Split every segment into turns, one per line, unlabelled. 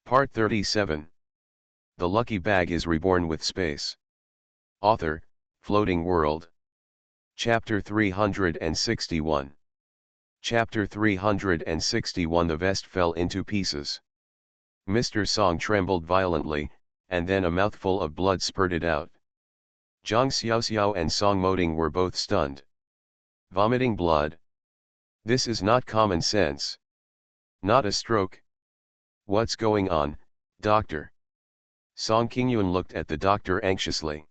Part 37. The Lucky Bag is Reborn with Space. Author, Floating World. Chapter 361. Chapter 361. The vest fell into pieces. Mr. Song trembled violently, and then a mouthful of blood spurted out. Zhang Xiaoxiao and Song Moding were both stunned. Vomiting blood? This is not common sense. Not a stroke. What's going on, doctor? Song Qingyun looked at the doctor anxiously.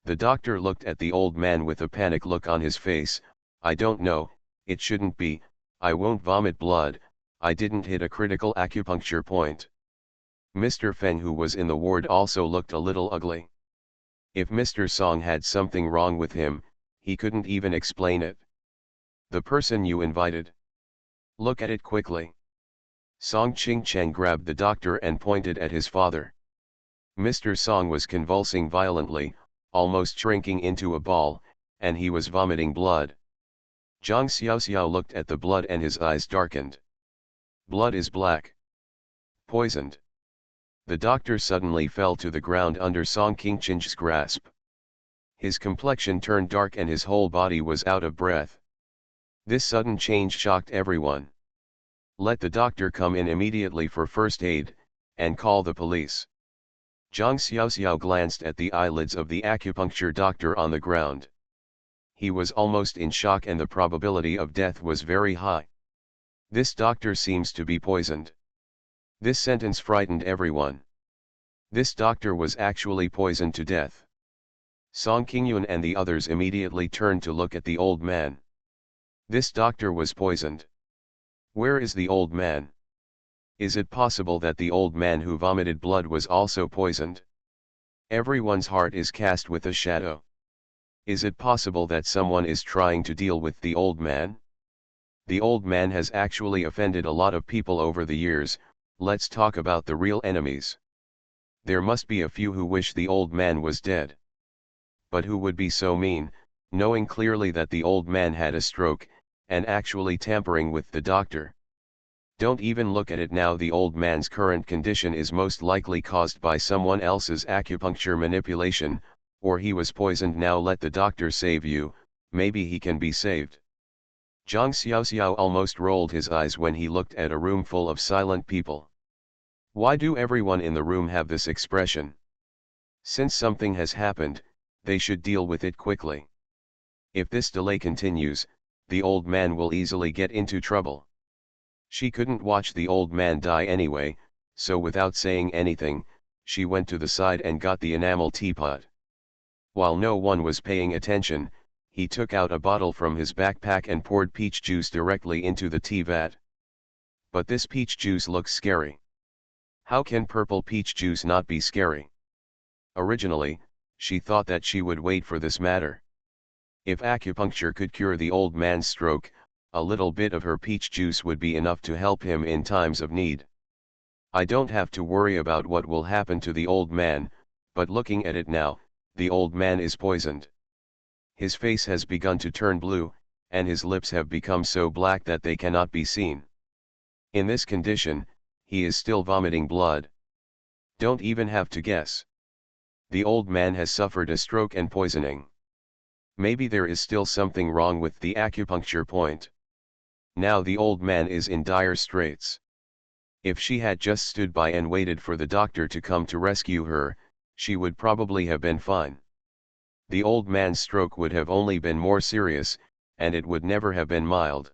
The doctor looked at the old man with a panic look on his face. I don't know, it shouldn't be, I won't vomit blood, I didn't hit a critical acupuncture point. Mr. Feng, who was in the ward, also looked a little ugly. If Mr. Song had something wrong with him, he couldn't even explain it. The person you invited. Look at it quickly. Song Qingcheng grabbed the doctor and pointed at his father. Mr. Song was convulsing violently, almost shrinking into a ball, and he was vomiting blood. Zhang Xiaoxiao looked at the blood and his eyes darkened. Blood is black. Poisoned. The doctor suddenly fell to the ground under Song Qingcheng's grasp. His complexion turned dark and his whole body was out of breath. This sudden change shocked everyone. Let the doctor come in immediately for first aid, and call the police. Zhang Xiaoxiao glanced at the eyelids of the acupuncture doctor on the ground. He was almost in shock and the probability of death was very high. This doctor seems to be poisoned. This sentence frightened everyone. This doctor was actually poisoned to death. Song Qingyun and the others immediately turned to look at the old man. This doctor was poisoned. Where is the old man? Is it possible that the old man who vomited blood was also poisoned? Everyone's heart is cast with a shadow. Is it possible that someone is trying to deal with the old man? The old man has actually offended a lot of people over the years. Let's talk about the real enemies. There must be a few who wish the old man was dead. But who would be so mean, knowing clearly that the old man had a stroke, and actually tampering with the doctor? Don't even look at it now. The old man's current condition is most likely caused by someone else's acupuncture manipulation, or he was poisoned. Now let the doctor save you, maybe he can be saved. Zhang Xiaoxiao almost rolled his eyes when he looked at a room full of silent people. Why do everyone in the room have this expression? Since something has happened, they should deal with it quickly. If this delay continues, the old man will easily get into trouble. She couldn't watch the old man die anyway, so without saying anything, she went to the side and got the enamel teapot. While no one was paying attention, he took out a bottle from his backpack and poured peach juice directly into the tea vat. But this peach juice looks scary. How can purple peach juice not be scary? Originally, she thought that she would wait for this matter. If acupuncture could cure the old man's stroke, a little bit of her peach juice would be enough to help him in times of need. I don't have to worry about what will happen to the old man, but looking at it now, the old man is poisoned. His face has begun to turn blue, and his lips have become so black that they cannot be seen. In this condition, he is still vomiting blood. Don't even have to guess. The old man has suffered a stroke and poisoning. Maybe there is still something wrong with the acupuncture point. Now the old man is in dire straits. If she had just stood by and waited for the doctor to come to rescue her, she would probably have been fine. The old man's stroke would have only been more serious, and it would never have been mild.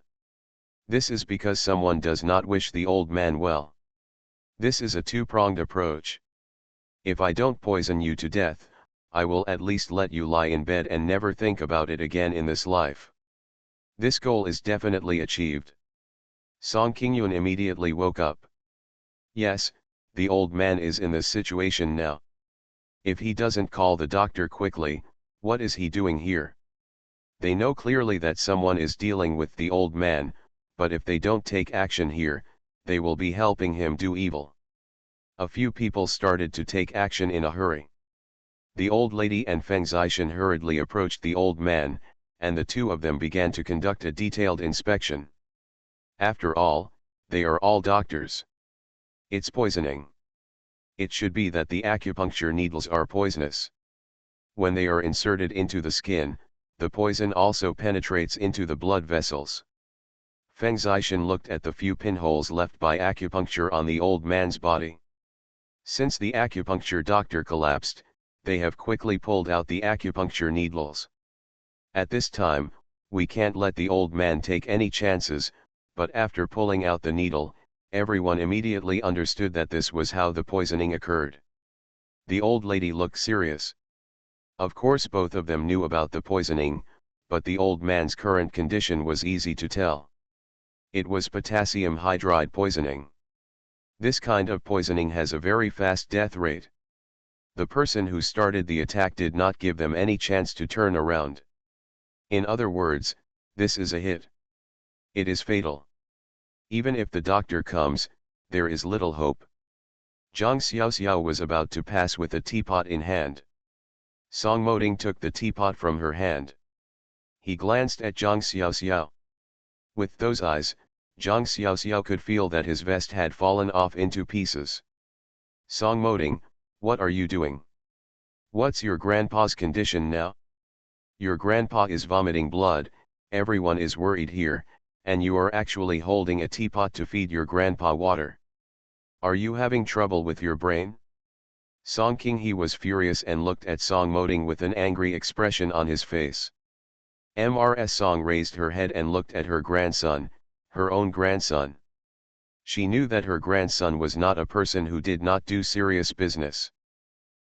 This is because someone does not wish the old man well. This is a two-pronged approach. If I don't poison you to death, I will at least let you lie in bed and never think about it again in this life. This goal is definitely achieved. Song Qingyun immediately woke up. Yes, the old man is in this situation now. If he doesn't call the doctor quickly, what is he doing here? They know clearly that someone is dealing with the old man, but if they don't take action here, they will be helping him do evil. A few people started to take action in a hurry. The old lady and Feng Zishan hurriedly approached the old man, and the two of them began to conduct a detailed inspection. After all, they are all doctors. It's poisoning. It should be that the acupuncture needles are poisonous. When they are inserted into the skin, the poison also penetrates into the blood vessels. Feng Zishan looked at the few pinholes left by acupuncture on the old man's body. Since the acupuncture doctor collapsed, they have quickly pulled out the acupuncture needles. At this time, we can't let the old man take any chances, but after pulling out the needle, everyone immediately understood that this was how the poisoning occurred. The old lady looked serious. Of course both of them knew about the poisoning, but the old man's current condition was easy to tell. It was potassium hydride poisoning. This kind of poisoning has a very fast death rate. The person who started the attack did not give them any chance to turn around. In other words, this is a hit. It is fatal. Even if the doctor comes, there is little hope. Zhang Xiaoxiao was about to pass with a teapot in hand. Song Moding took the teapot from her hand. He glanced at Zhang Xiaoxiao. With those eyes, Zhang Xiaoxiao could feel that his vest had fallen off into pieces. Song Moding, what are you doing? What's your grandpa's condition now? Your grandpa is vomiting blood, everyone is worried here, and you are actually holding a teapot to feed your grandpa water. Are you having trouble with your brain? Song Qinghe was furious and looked at Song Moding with an angry expression on his face. Mrs. Song raised her head and looked at her grandson, her own grandson. She knew that her grandson was not a person who did not do serious business.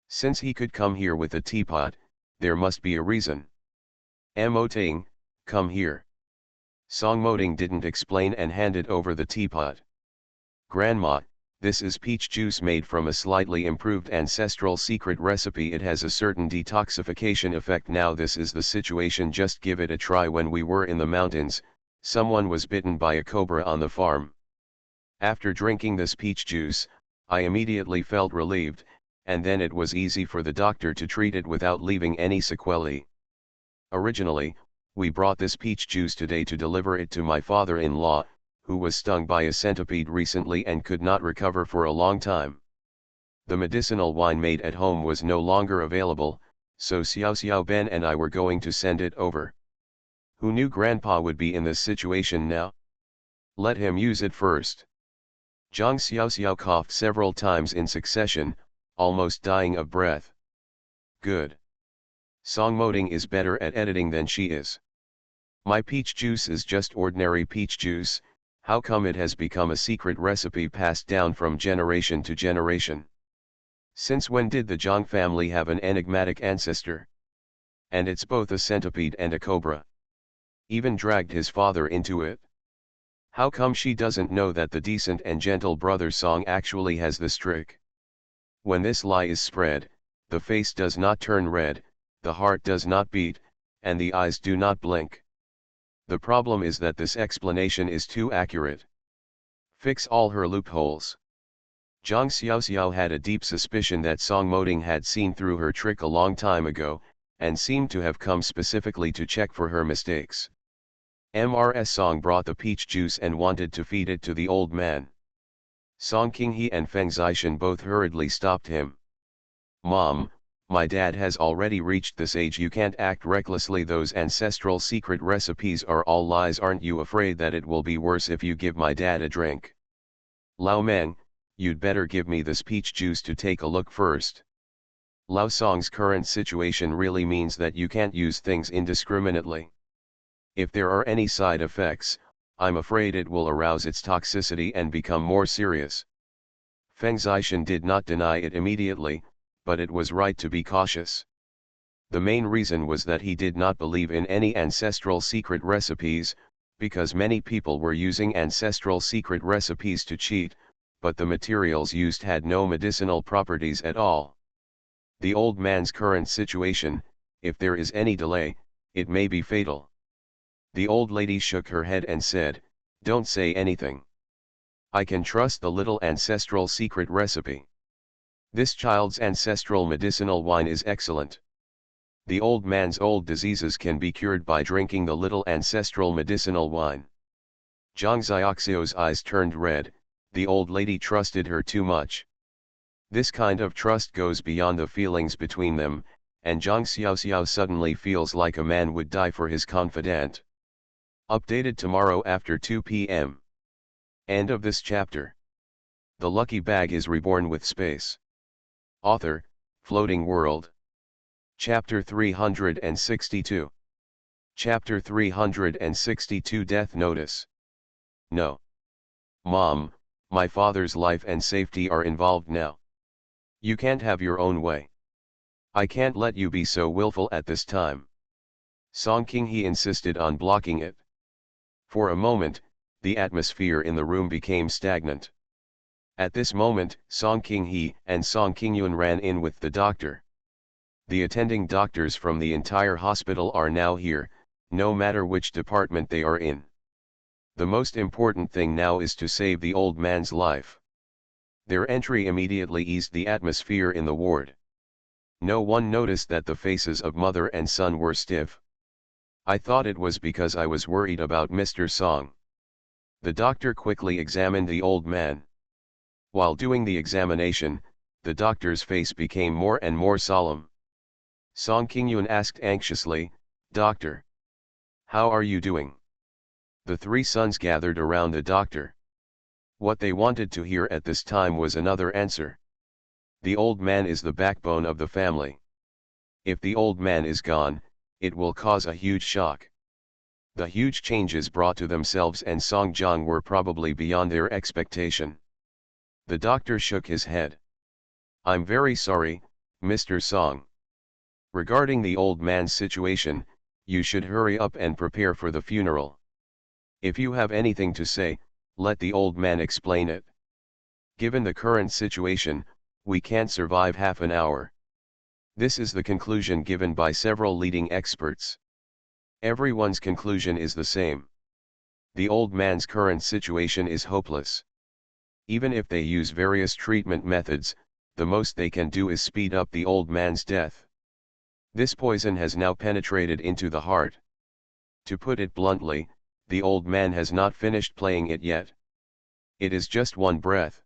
Since he could come here with a teapot, there must be a reason. Mo Ting, come here. Song Moding didn't explain and handed over the teapot. Grandma, this is peach juice made from a slightly improved ancestral secret recipe. It has a certain detoxification effect. Now this is the situation, just give it a try. When we were in the mountains, someone was bitten by a cobra on the farm. After drinking this peach juice, I immediately felt relieved, and then it was easy for the doctor to treat it without leaving any sequelae. Originally, we brought this peach juice today to deliver it to my father-in-law, who was stung by a centipede recently and could not recover for a long time. The medicinal wine made at home was no longer available, so Xiao Xiao Ben and I were going to send it over. Who knew Grandpa would be in this situation now? Let him use it first. Zhang Xiaoxiao coughed several times in succession, almost dying of breath. Good. Song Moding is better at editing than she is. My peach juice is just ordinary peach juice. How come it has become a secret recipe passed down from generation to generation? Since when did the Zhang family have an enigmatic ancestor? And it's both a centipede and a cobra. Even dragged his father into it. How come she doesn't know that the decent and gentle brother Song actually has this trick? When this lie is spread, the face does not turn red, the heart does not beat, and the eyes do not blink. The problem is that this explanation is too accurate. Fix all her loopholes. Zhang Xiaoxiao had a deep suspicion that Song Moding had seen through her trick a long time ago, and seemed to have come specifically to check for her mistakes. Mrs. Song brought the peach juice and wanted to feed it to the old man. Song Qinghe and Feng Zishan both hurriedly stopped him. Mom, my dad has already reached this age. You can't act recklessly. Those ancestral secret recipes are all lies. Aren't you afraid that it will be worse if you give my dad a drink? Lao Meng, you'd better give me this peach juice to take a look first. Lao Song's current situation really means that you can't use things indiscriminately. If there are any side effects, I'm afraid it will arouse its toxicity and become more serious. Feng Zishan did not deny it immediately, but it was right to be cautious. The main reason was that he did not believe in any ancestral secret recipes, because many people were using ancestral secret recipes to cheat, but the materials used had no medicinal properties at all. The old man's current situation, if there is any delay, it may be fatal. The old lady shook her head and said, "Don't say anything. I can trust the little ancestral secret recipe. This child's ancestral medicinal wine is excellent. The old man's old diseases can be cured by drinking the little ancestral medicinal wine." Zhang Xiaoxiao's eyes turned red, The old lady trusted her too much. This kind of trust goes beyond the feelings between them, and Zhang Xiaoxiao suddenly feels like a man would die for his confidant. Updated tomorrow after 2 p.m. End of this chapter. The lucky bag is reborn with space. Author, Floating World. Chapter 362. Chapter 362 Death Notice. No. Mom, my father's life and safety are involved now. You can't have your own way. I can't let you be so willful at this time. Song Qinghe insisted on blocking it. For a moment, the atmosphere in the room became stagnant. At this moment, Song Qinghe and Song Qingyun ran in with the doctor. The attending doctors from the entire hospital are now here, no matter which department they are in. The most important thing now is to save the old man's life. Their entry immediately eased the atmosphere in the ward. No one noticed that the faces of mother and son were stiff. I thought it was because I was worried about Mr. Song. The doctor quickly examined the old man. While doing the examination, the doctor's face became more and more solemn. Song Qingyun asked anxiously, "Doctor, how are you doing?" The three sons gathered around the doctor. What they wanted to hear at this time was another answer. The old man is the backbone of the family. If the old man is gone, it will cause a huge shock. The huge changes brought to themselves and Song Jiang were probably beyond their expectation. The doctor shook his head. "I'm very sorry, Mr. Song. Regarding the old man's situation, you should hurry up and prepare for the funeral. If you have anything to say, let the old man explain it. Given the current situation, we can't survive half an hour." This is the conclusion given by several leading experts. Everyone's conclusion is the same. The old man's current situation is hopeless. Even if they use various treatment methods, the most they can do is speed up the old man's death. This poison has now penetrated into the heart. To put it bluntly, the old man has not finished playing it yet. It is just one breath.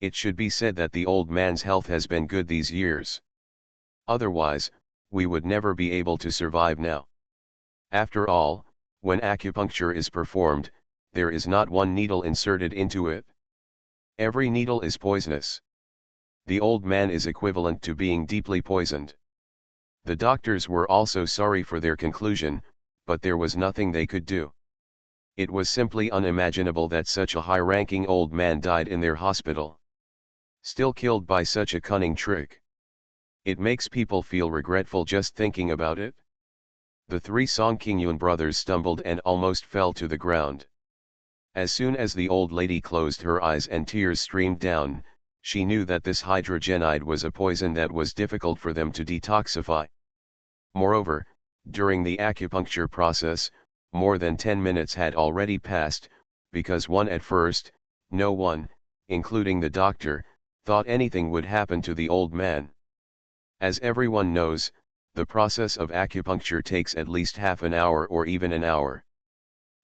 It should be said that the old man's health has been good these years. Otherwise, we would never be able to survive now. After all, when acupuncture is performed, there is not one needle inserted into it. Every needle is poisonous. The old man is equivalent to being deeply poisoned. The doctors were also sorry for their conclusion, but there was nothing they could do. It was simply unimaginable that such a high-ranking old man died in their hospital. Still killed by such a cunning trick. It makes people feel regretful just thinking about it. The three Song Qingyun brothers stumbled and almost fell to the ground. As soon as the old lady closed her eyes and tears streamed down, she knew that this hydrogenide was a poison that was difficult for them to detoxify. Moreover, during the acupuncture process, more than 10 minutes had already passed, because at first, no one, including the doctor, thought anything would happen to the old man. As everyone knows, the process of acupuncture takes at least half an hour or even an hour.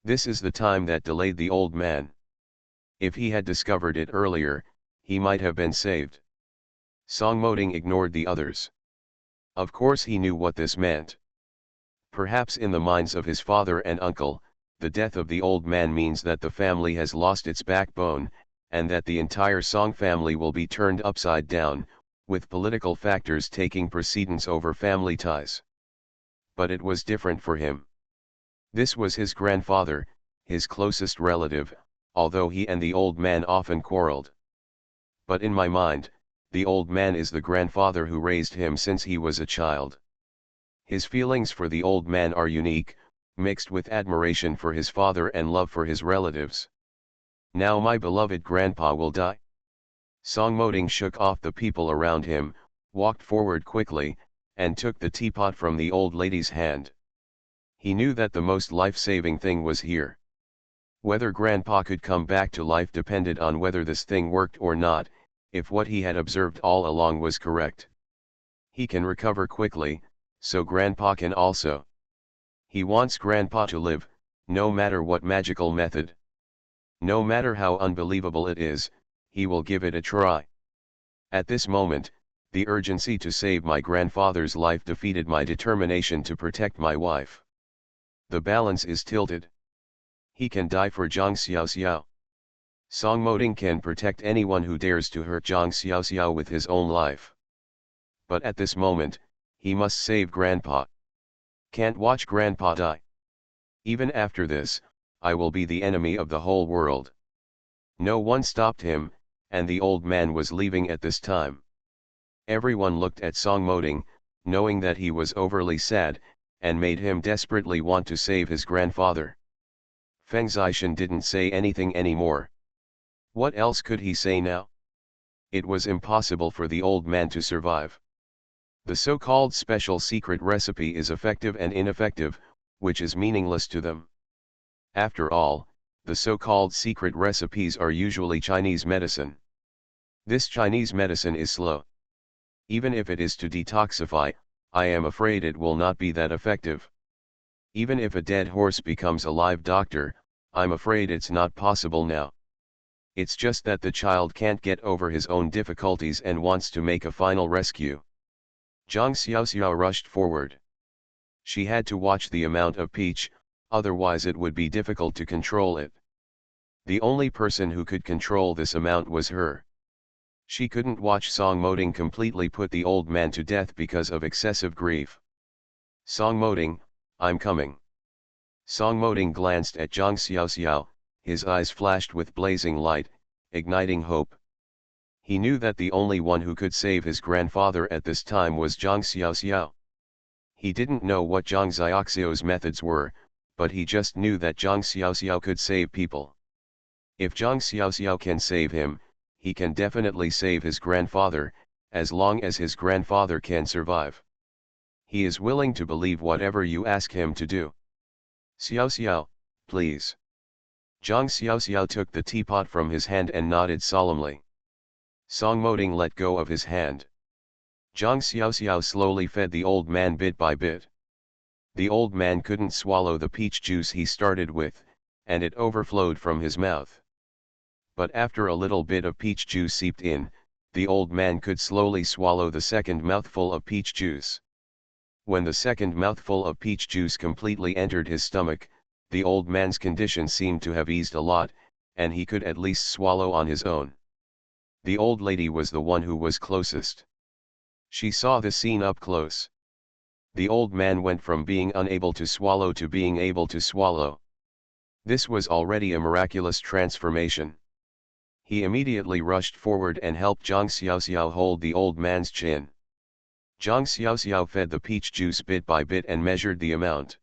This is the time that delayed the old man. If he had discovered it earlier, he might have been saved. Song Moding ignored the others. Of course he knew what this meant. Perhaps in the minds of his father and uncle, the death of the old man means that the family has lost its backbone, and that the entire Song family will be turned upside down, with political factors taking precedence over family ties. But it was different for him. This was his grandfather, his closest relative, although he and the old man often quarreled. But in my mind, the old man is the grandfather who raised him since he was a child. His feelings for the old man are unique, mixed with admiration for his father and love for his relatives. Now my beloved grandpa will die. Song Moding shook off the people around him, walked forward quickly, and took the teapot from the old lady's hand. He knew that the most life-saving thing was here. Whether grandpa could come back to life depended on whether this thing worked or not, if what he had observed all along was correct. He can recover quickly, so grandpa can also. He wants grandpa to live, no matter what magical method. No matter how unbelievable it is, he will give it a try. At this moment, the urgency to save my grandfather's life defeated my determination to protect my wife. The balance is tilted. He can die for Zhang Xiaoxiao. Song Moding can protect anyone who dares to hurt Zhang Xiaoxiao with his own life. But at this moment, he must save Grandpa. Can't watch Grandpa die. Even after this, I will be the enemy of the whole world. No one stopped him, and the old man was leaving at this time. Everyone looked at Song Moding, knowing that he was overly sad, and made him desperately want to save his grandfather. Feng Zishan didn't say anything anymore. What else could he say now? It was impossible for the old man to survive. The so-called special secret recipe is effective and ineffective, which is meaningless to them. After all, the so-called secret recipes are usually Chinese medicine. This Chinese medicine is slow. Even if it is to detoxify, I am afraid it will not be that effective. Even if a dead horse becomes a live doctor, I'm afraid it's not possible now. It's just that the child can't get over his own difficulties and wants to make a final rescue. Zhang Xiaoxiao rushed forward. She had to watch the amount of peach, otherwise it would be difficult to control it. The only person who could control this amount was her. She couldn't watch Song Moding completely put the old man to death because of excessive grief. Song Moding, I'm coming. Song Moding glanced at Zhang Xiaoxiao, his eyes flashed with blazing light, igniting hope. He knew that the only one who could save his grandfather at this time was Zhang Xiaoxiao. He didn't know what Zhang Xiaoxiao's methods were, but he just knew that Zhang Xiaoxiao could save people. If Zhang Xiaoxiao can save him, he can definitely save his grandfather, as long as his grandfather can survive. He is willing to believe whatever you ask him to do. Xiaoxiao, please. Zhang Xiaoxiao took the teapot from his hand and nodded solemnly. Song Moding let go of his hand. Zhang Xiaoxiao slowly fed the old man bit by bit. The old man couldn't swallow the peach juice he started with, and it overflowed from his mouth. But after a little bit of peach juice seeped in, the old man could slowly swallow the second mouthful of peach juice. When the second mouthful of peach juice completely entered his stomach, the old man's condition seemed to have eased a lot, and he could at least swallow on his own. The old lady was the one who was closest. She saw the scene up close. The old man went from being unable to swallow to being able to swallow. This was already a miraculous transformation. He immediately rushed forward and helped Zhang Xiaoxiao hold the old man's chin. Zhang Xiaoxiao fed the peach juice bit by bit and measured the amount.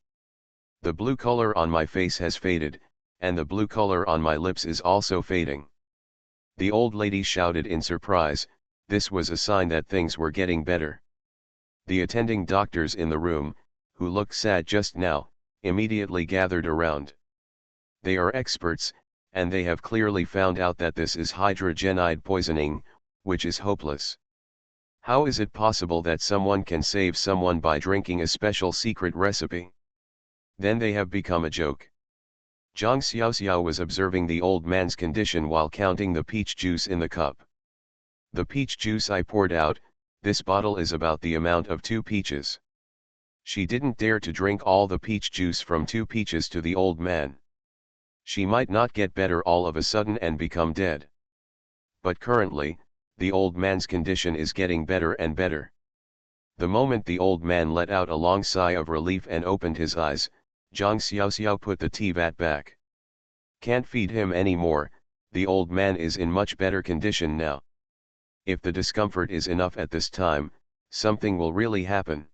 The blue color on my face has faded, and the blue color on my lips is also fading. The old lady shouted in surprise. This was a sign that things were getting better. The attending doctors in the room, who looked sad just now, immediately gathered around. They are experts, and they have clearly found out that this is hydrogenide poisoning, which is hopeless. How is it possible that someone can save someone by drinking a special secret recipe? Then they have become a joke. Zhang Xiaoxiao was observing the old man's condition while counting the peach juice in the cup. The peach juice I poured out, this bottle is about the amount of 2 peaches. She didn't dare to drink all the peach juice from 2 peaches to the old man. She might not get better all of a sudden and become dead. But currently, the old man's condition is getting better and better. The moment the old man let out a long sigh of relief and opened his eyes, Zhang Xiaoxiao put the tea vat back. Can't feed him anymore, the old man is in much better condition now. If the discomfort is enough at this time, something will really happen.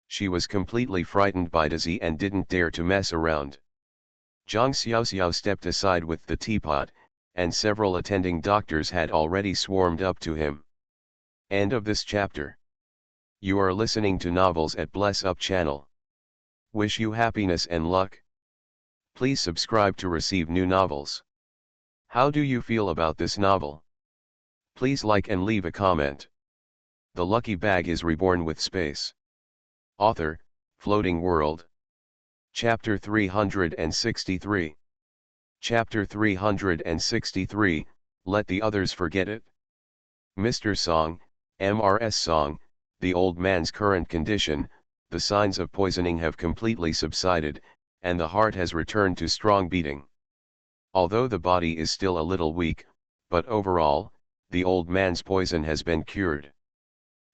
She was completely frightened by dizzy and didn't dare to mess around. Zhang Xiaoxiao stepped aside with the teapot, and several attending doctors had already swarmed up to him. End of this chapter. You are listening to Novels at Bless Up channel. Wish you happiness and luck. Please subscribe to receive new novels. How do you feel about this novel? Please like and leave a comment. The lucky bag is reborn with space. Author, Floating World. Chapter 363. Chapter 363, Let the Others Forget It. Mr. Song, Mrs. Song, the old man's current condition, the signs of poisoning have completely subsided, and the heart has returned to strong beating. Although the body is still a little weak, but overall, the old man's poison has been cured.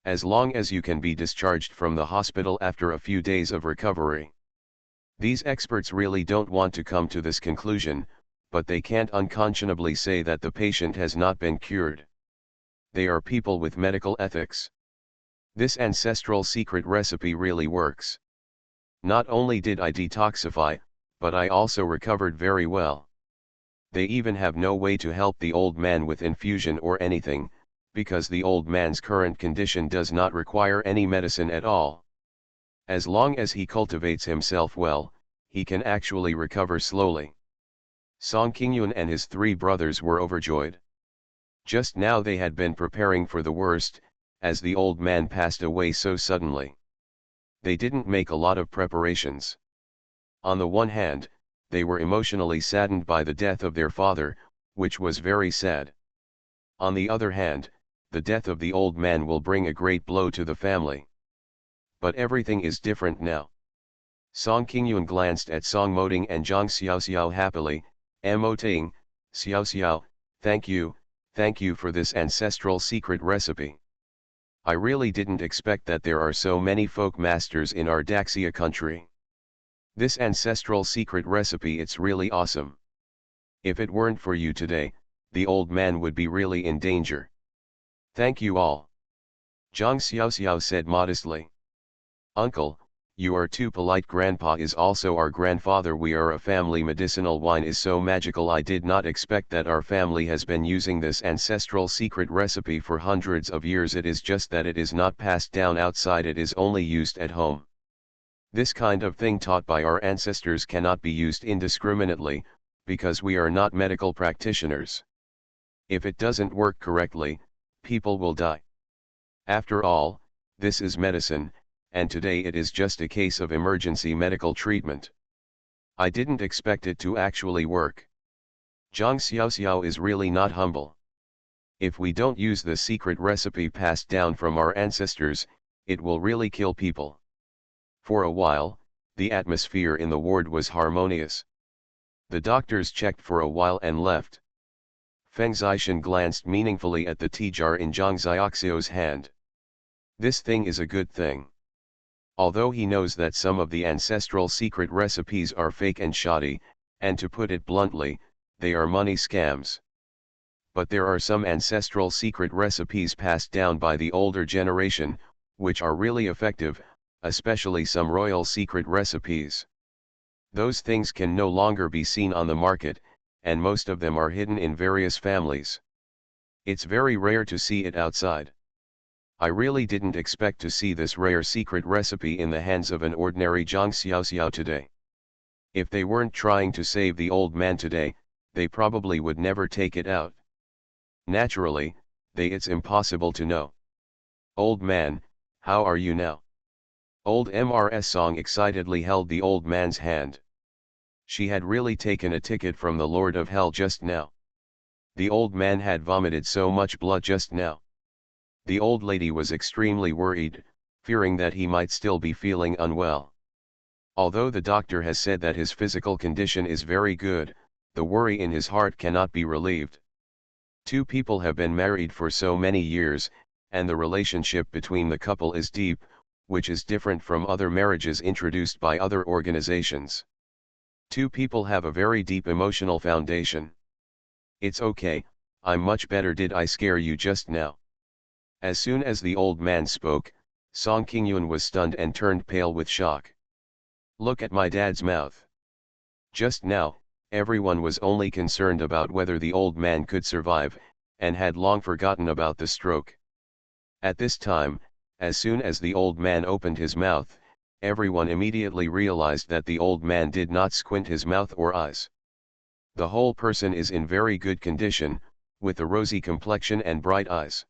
As long as you can be discharged from the hospital after a few days of recovery. These experts really don't want to come to this conclusion, but they can't unconscionably say that the patient has not been cured. They are people with medical ethics. This ancestral secret recipe really works. Not only did I detoxify, but I also recovered very well. They even have no way to help the old man with infusion or anything, because the old man's current condition does not require any medicine at all. As long as he cultivates himself well, he can actually recover slowly. Song Qingyun and his 3 brothers were overjoyed. Just now they had been preparing for the worst, as the old man passed away so suddenly. They didn't make a lot of preparations. On the one hand, they were emotionally saddened by the death of their father, which was very sad. On the other hand, the death of the old man will bring a great blow to the family. But everything is different now. Song Qingyun glanced at Song Moding and Zhang Xiaoxiao happily, emoting, Xiaoxiao, thank you for this ancestral secret recipe. I really didn't expect that there are so many folk masters in our Daxia country. This ancestral secret recipe, it's really awesome. If it weren't for you today, the old man would be really in danger. Thank you all. Zhang Xiaoxiao said modestly. Uncle, you are too polite. Grandpa is also our grandfather. We are a family. Medicinal wine is so magical. I did not expect that our family has been using this ancestral secret recipe for hundreds of years. It is just that it is not passed down outside, it is only used at home. This kind of thing taught by our ancestors cannot be used indiscriminately, because we are not medical practitioners. If it doesn't work correctly, people will die. After all, this is medicine, and today it is just a case of emergency medical treatment. I didn't expect it to actually work. Zhang Xiaoxiao is really not humble. If we don't use the secret recipe passed down from our ancestors, it will really kill people. For a while, the atmosphere in the ward was harmonious. The doctors checked for a while and left. Feng Zishan glanced meaningfully at the tea jar in Zhang Xiaoxiao's hand. This thing is a good thing. Although he knows that some of the ancestral secret recipes are fake and shoddy, and to put it bluntly, they are money scams. But there are some ancestral secret recipes passed down by the older generation, which are really effective, especially some royal secret recipes. Those things can no longer be seen on the market, and most of them are hidden in various families. It's very rare to see it outside. I really didn't expect to see this rare secret recipe in the hands of an ordinary Zhang Xiaoxiao today. If they weren't trying to save the old man today, they probably would never take it out. Naturally, it's impossible to know. Old man, how are you now? Old Mrs. Song excitedly held the old man's hand. She had really taken a ticket from the Lord of Hell just now. The old man had vomited so much blood just now. The old lady was extremely worried, fearing that he might still be feeling unwell. Although the doctor has said that his physical condition is very good, the worry in his heart cannot be relieved. 2 people have been married for so many years, and the relationship between the couple is deep, which is different from other marriages introduced by other organizations. 2 people have a very deep emotional foundation. It's okay, I'm much better. Did I scare you just now? As soon as the old man spoke, Song Qingyun was stunned and turned pale with shock. Look at my dad's mouth. Just now, everyone was only concerned about whether the old man could survive, and had long forgotten about the stroke. At this time, as soon as the old man opened his mouth, everyone immediately realized that the old man did not squint his mouth or eyes. The whole person is in very good condition, with a rosy complexion and bright eyes.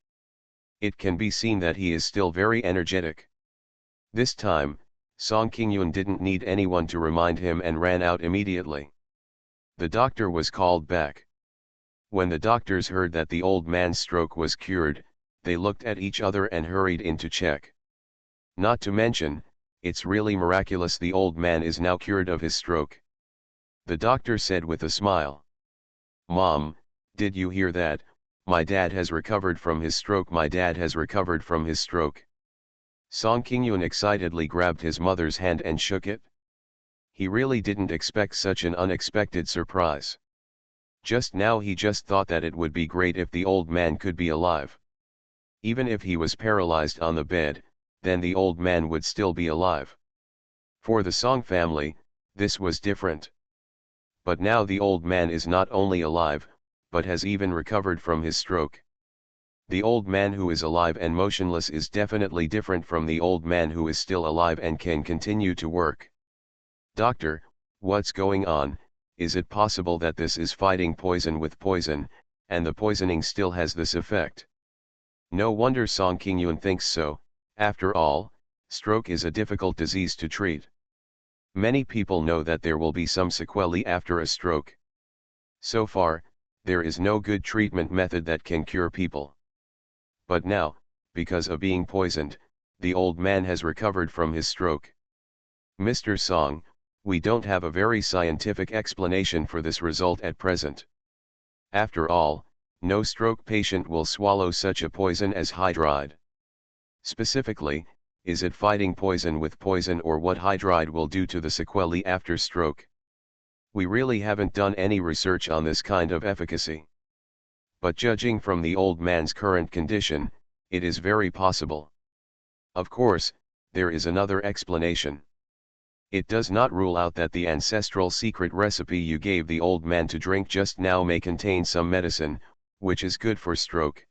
It can be seen that he is still very energetic. This time, Song Qingyun didn't need anyone to remind him and ran out immediately. The doctor was called back. When the doctors heard that the old man's stroke was cured, they looked at each other and hurried in to check. Not to mention, it's really miraculous the old man is now cured of his stroke. The doctor said with a smile. Mom, did you hear that? My dad has recovered from his stroke. My dad has recovered from his stroke. Song Kingyun excitedly grabbed his mother's hand and shook it. He really didn't expect such an unexpected surprise. Just now he just thought that it would be great if the old man could be alive. Even if he was paralyzed on the bed, then the old man would still be alive. For the Song family, this was different. But now the old man is not only alive, but has even recovered from his stroke. The old man who is alive and motionless is definitely different from the old man who is still alive and can continue to work. Doctor, what's going on? Is it possible that this is fighting poison with poison, and the poisoning still has this effect? No wonder Song Kingyun thinks so. After all, stroke is a difficult disease to treat. Many people know that there will be some sequelae after a stroke. So far, there is no good treatment method that can cure people. But now, because of being poisoned, the old man has recovered from his stroke. Mr. Song, we don't have a very scientific explanation for this result at present. After all, no stroke patient will swallow such a poison as hydride. Specifically, is it fighting poison with poison, or what hydride will do to the sequelae after stroke? We really haven't done any research on this kind of efficacy. But judging from the old man's current condition, it is very possible. Of course, there is another explanation. It does not rule out that the ancestral secret recipe you gave the old man to drink just now may contain some medicine, which is good for stroke.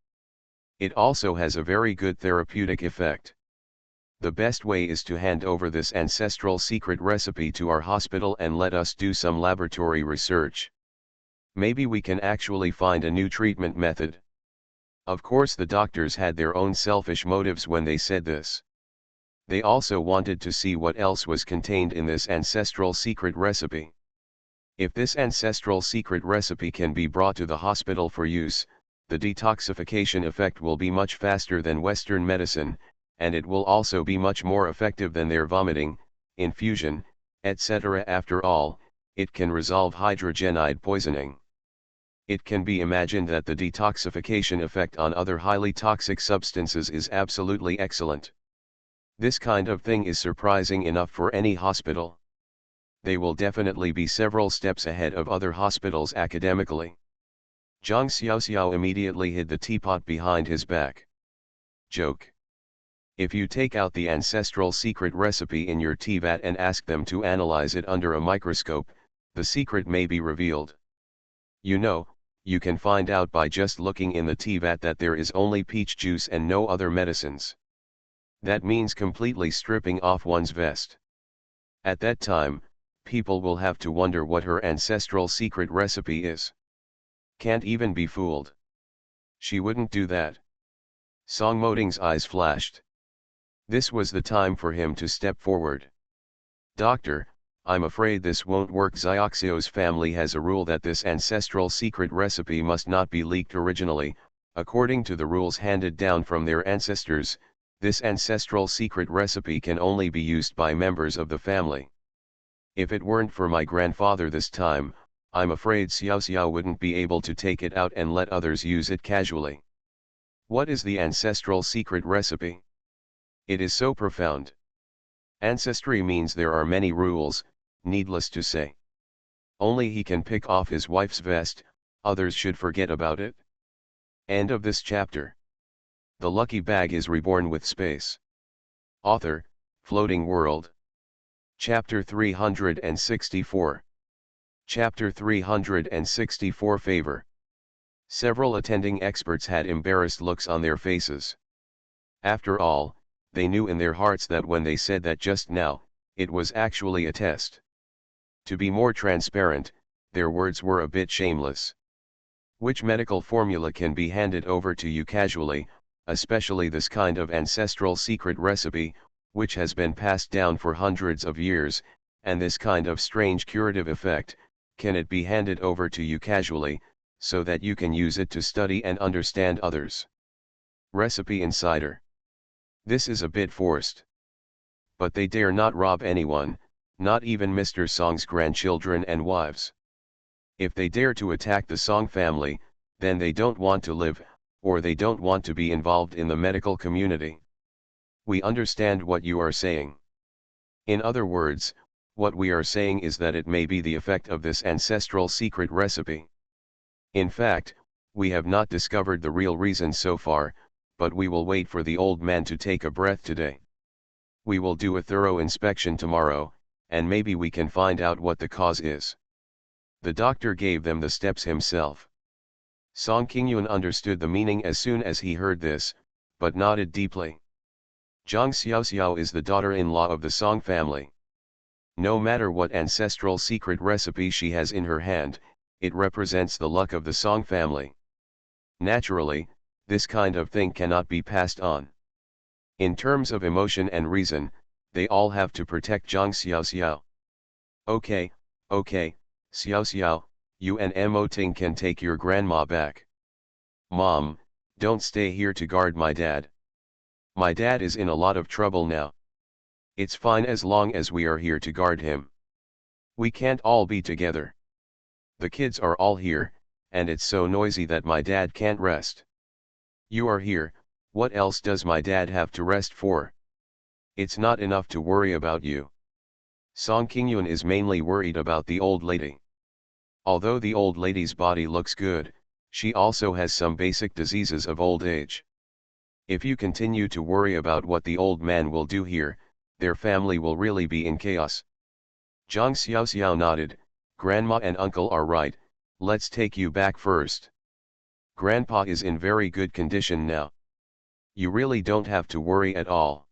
It also has a very good therapeutic effect. The best way is to hand over this ancestral secret recipe to our hospital and let us do some laboratory research. Maybe we can actually find a new treatment method. Of course, the doctors had their own selfish motives when they said this. They also wanted to see what else was contained in this ancestral secret recipe. If this ancestral secret recipe can be brought to the hospital for use, the detoxification effect will be much faster than Western medicine, and it will also be much more effective than their vomiting, infusion, etc. After all, it can resolve hydrogenide poisoning. It can be imagined that the detoxification effect on other highly toxic substances is absolutely excellent. This kind of thing is surprising enough for any hospital. They will definitely be several steps ahead of other hospitals academically. Zhang Xiaoxiao immediately hid the teapot behind his back. Joke. If you take out the ancestral secret recipe in your tea vat and ask them to analyze it under a microscope, the secret may be revealed. You know, you can find out by just looking in the tea vat that there is only peach juice and no other medicines. That means completely stripping off one's vest. At that time, people will have to wonder what her ancestral secret recipe is. Can't even be fooled. She wouldn't do that. Song Moding's eyes flashed. This was the time for him to step forward. Doctor, I'm afraid this won't work. Xiaoxiao's family has a rule that this ancestral secret recipe must not be leaked originally. According to the rules handed down from their ancestors, this ancestral secret recipe can only be used by members of the family. If it weren't for my grandfather this time, I'm afraid Xiaoxiao wouldn't be able to take it out and let others use it casually. What is the ancestral secret recipe? It is so profound. Ancestry means there are many rules, needless to say. Only he can pick off his wife's vest, others should forget about it. End of this chapter. The lucky bag is reborn with space. Author, Floating World. Chapter 364. Chapter 364 Favor. Several attending experts had embarrassed looks on their faces. After all, they knew in their hearts that when they said that just now, it was actually a test. To be more transparent, their words were a bit shameless. Which medical formula can be handed over to you casually, especially this kind of ancestral secret recipe, which has been passed down for hundreds of years, and this kind of strange curative effect, Can it be handed over to you casually, so that you can use it to study and understand others? Recipe Insider. This is a bit forced. But they dare not rob anyone, not even Mr. Song's grandchildren and wives. If they dare to attack the Song family, then they don't want to live, or they don't want to be involved in the medical community. We understand what you are saying. In other words, what we are saying is that it may be the effect of this ancestral secret recipe. In fact, we have not discovered the real reason so far, but we will wait for the old man to take a breath today. We will do a thorough inspection tomorrow, and maybe we can find out what the cause is. The doctor gave them the steps himself. Song Kingyun understood the meaning as soon as he heard this, but nodded deeply. Zhang Xiaoxiao is the daughter-in-law of the Song family. No matter what ancestral secret recipe she has in her hand, it represents the luck of the Song family. Naturally, this kind of thing cannot be passed on. In terms of emotion and reason, they all have to protect Zhang Xiaoxiao. Okay, Xiaoxiao, you and Mo Ting can take your grandma back. Mom, don't stay here to guard my dad. My dad is in a lot of trouble now. It's fine as long as we are here to guard him. We can't all be together. The kids are all here, and it's so noisy that my dad can't rest. You are here, what else does my dad have to rest for? It's not enough to worry about you. Song Kingyun is mainly worried about the old lady. Although the old lady's body looks good, she also has some basic diseases of old age. If you continue to worry about what the old man will do here, their family will really be in chaos. Zhang Xiaoxiao nodded. Grandma and uncle are right, let's take you back first. Grandpa is in very good condition now. You really don't have to worry at all.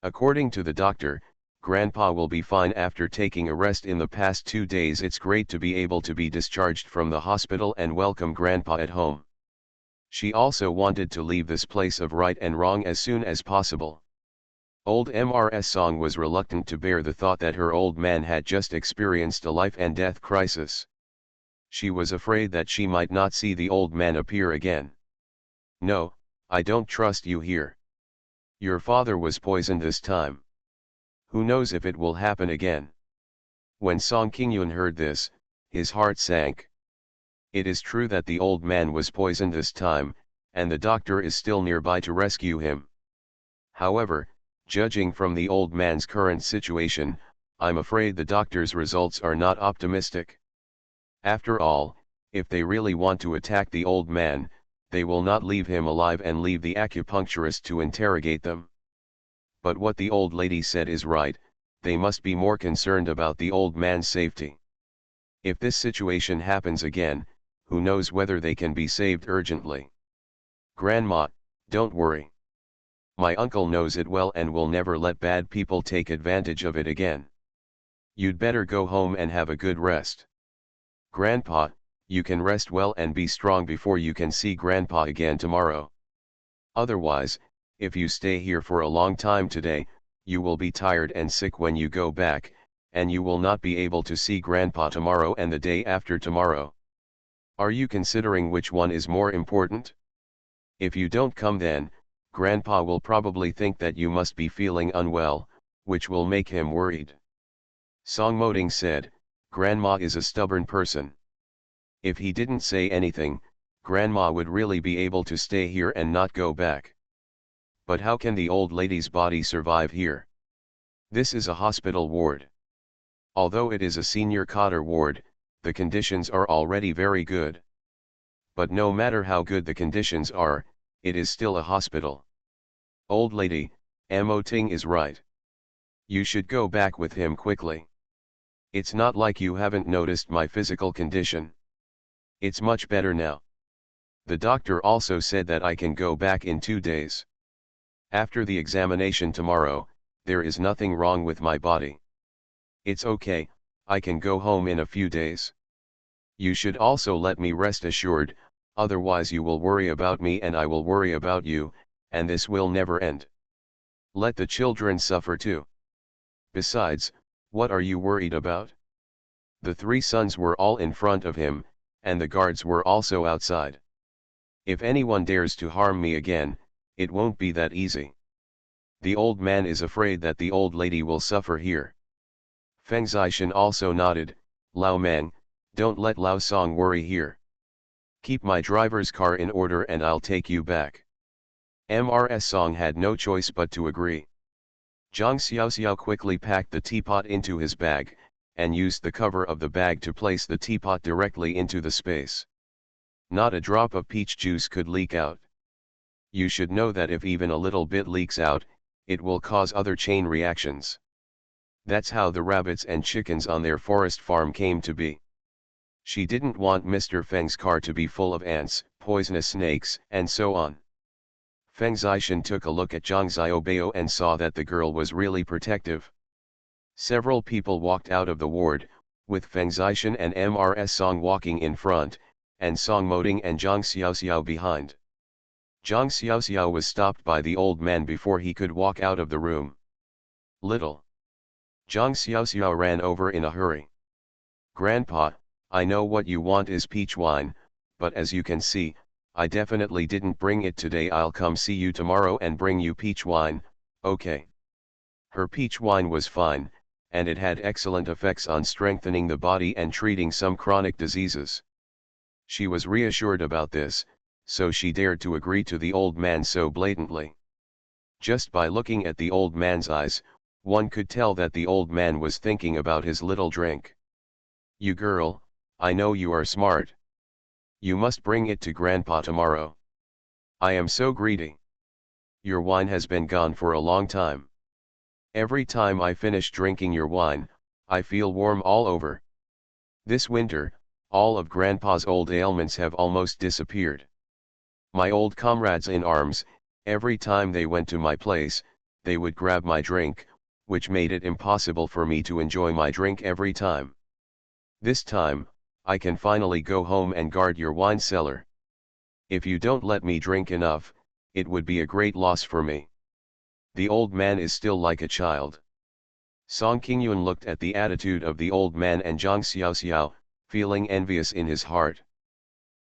According to the doctor, Grandpa will be fine after taking a rest in the past 2 days. It's great to be able to be discharged from the hospital and welcome Grandpa at home. She also wanted to leave this place of right and wrong as soon as possible. Old Mrs. Song was reluctant to bear the thought that her old man had just experienced a life and death crisis. She was afraid that she might not see the old man appear again. No, I don't trust you here. Your father was poisoned this time. Who knows if it will happen again? When Song Kingyun heard this, his heart sank. It is true that the old man was poisoned this time, and the doctor is still nearby to rescue him. However, judging from the old man's current situation, I'm afraid the doctor's results are not optimistic. After all, if they really want to attack the old man, they will not leave him alive and leave the acupuncturist to interrogate them. But what the old lady said is right, they must be more concerned about the old man's safety. If this situation happens again, who knows whether they can be saved urgently. Grandma, don't worry. My uncle knows it well and will never let bad people take advantage of it again. You'd better go home and have a good rest. Grandpa, you can rest well and be strong before you can see Grandpa again tomorrow. Otherwise, if you stay here for a long time today, you will be tired and sick when you go back, and you will not be able to see Grandpa tomorrow and the day after tomorrow. Are you considering which one is more important? If you don't come then, Grandpa will probably think that you must be feeling unwell, which will make him worried. Song Moting said, Grandma is a stubborn person. If he didn't say anything, Grandma would really be able to stay here and not go back. But how can the old lady's body survive here? This is a hospital ward. Although it is a senior cotter ward, the conditions are already very good. But no matter how good the conditions are, it is still a hospital. Old lady, Mo Ting is right. You should go back with him quickly. It's not like you haven't noticed my physical condition. It's much better now. The doctor also said that I can go back in 2 days. After the examination tomorrow, there is nothing wrong with my body. It's okay, I can go home in a few days. You should also let me rest assured, otherwise you will worry about me and I will worry about you, and this will never end. Let the children suffer too. Besides, what are you worried about? The three sons were all in front of him, and the guards were also outside. If anyone dares to harm me again, it won't be that easy. The old man is afraid that the old lady will suffer here. Feng Zishan also nodded. Lao Meng, don't let Lao Song worry here. Keep my driver's car in order and I'll take you back. Mrs. Song had no choice but to agree. Zhang Xiaoxiao quickly packed the teapot into his bag, and used the cover of the bag to place the teapot directly into the space. Not a drop of peach juice could leak out. You should know that if even a little bit leaks out, it will cause other chain reactions. That's how the rabbits and chickens on their forest farm came to be. She didn't want Mr. Feng's car to be full of ants, poisonous snakes, and so on. Feng Zishan took a look at Zhang Xiaobao and saw that the girl was really protective. Several people walked out of the ward, with Feng Zishan and Mrs. Song walking in front, and Song Moding and Zhang Xiaoxiao behind. Zhang Xiaoxiao was stopped by the old man before he could walk out of the room. Little Zhang Xiaoxiao ran over in a hurry. Grandpa, I know what you want is peach wine, but as you can see, I definitely didn't bring it today. I'll come see you tomorrow and bring you peach wine, okay? Her peach wine was fine, and it had excellent effects on strengthening the body and treating some chronic diseases. She was reassured about this, so she dared to agree to the old man so blatantly. Just by looking at the old man's eyes, one could tell that the old man was thinking about his little drink. You girl, I know you are smart. You must bring it to Grandpa tomorrow. I am so greedy. Your wine has been gone for a long time. Every time I finish drinking your wine, I feel warm all over. This winter, all of Grandpa's old ailments have almost disappeared. My old comrades in arms, every time they went to my place, they would grab my drink, which made it impossible for me to enjoy my drink every time. This time, I can finally go home and guard your wine cellar. If you don't let me drink enough, it would be a great loss for me. The old man is still like a child. Song Qingyun looked at the attitude of the old man and Zhang Xiaoxiao, feeling envious in his heart.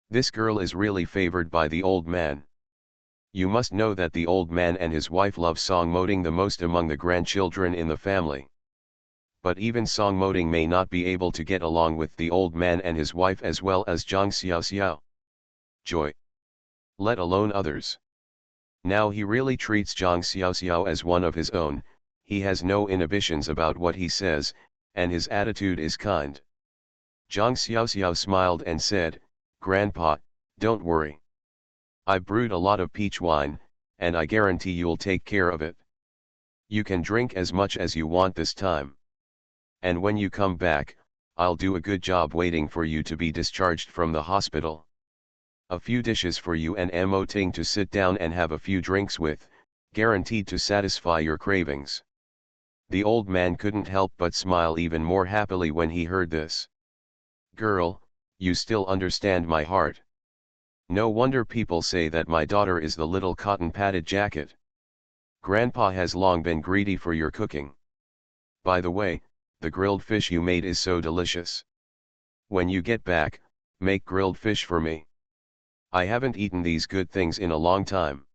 This girl is really favored by the old man. You must know that the old man and his wife love Song Moding the most among the grandchildren in the family. But even Song Moding may not be able to get along with the old man and his wife as well as Zhang Xiaoxiao. Joy. Let alone others. Now he really treats Zhang Xiaoxiao as one of his own, he has no inhibitions about what he says, and his attitude is kind. Zhang Xiaoxiao smiled and said, Grandpa, don't worry. I brewed a lot of peach wine, and I guarantee you'll take care of it. You can drink as much as you want this time. And when you come back, I'll do a good job waiting for you to be discharged from the hospital. A few dishes for you and Mo Ting to sit down and have a few drinks with, guaranteed to satisfy your cravings. The old man couldn't help but smile even more happily when he heard this. Girl, you still understand my heart. No wonder people say that my daughter is the little cotton-padded jacket. Grandpa has long been greedy for your cooking. By the way, the grilled fish you made is so delicious. When you get back, make grilled fish for me. I haven't eaten these good things in a long time.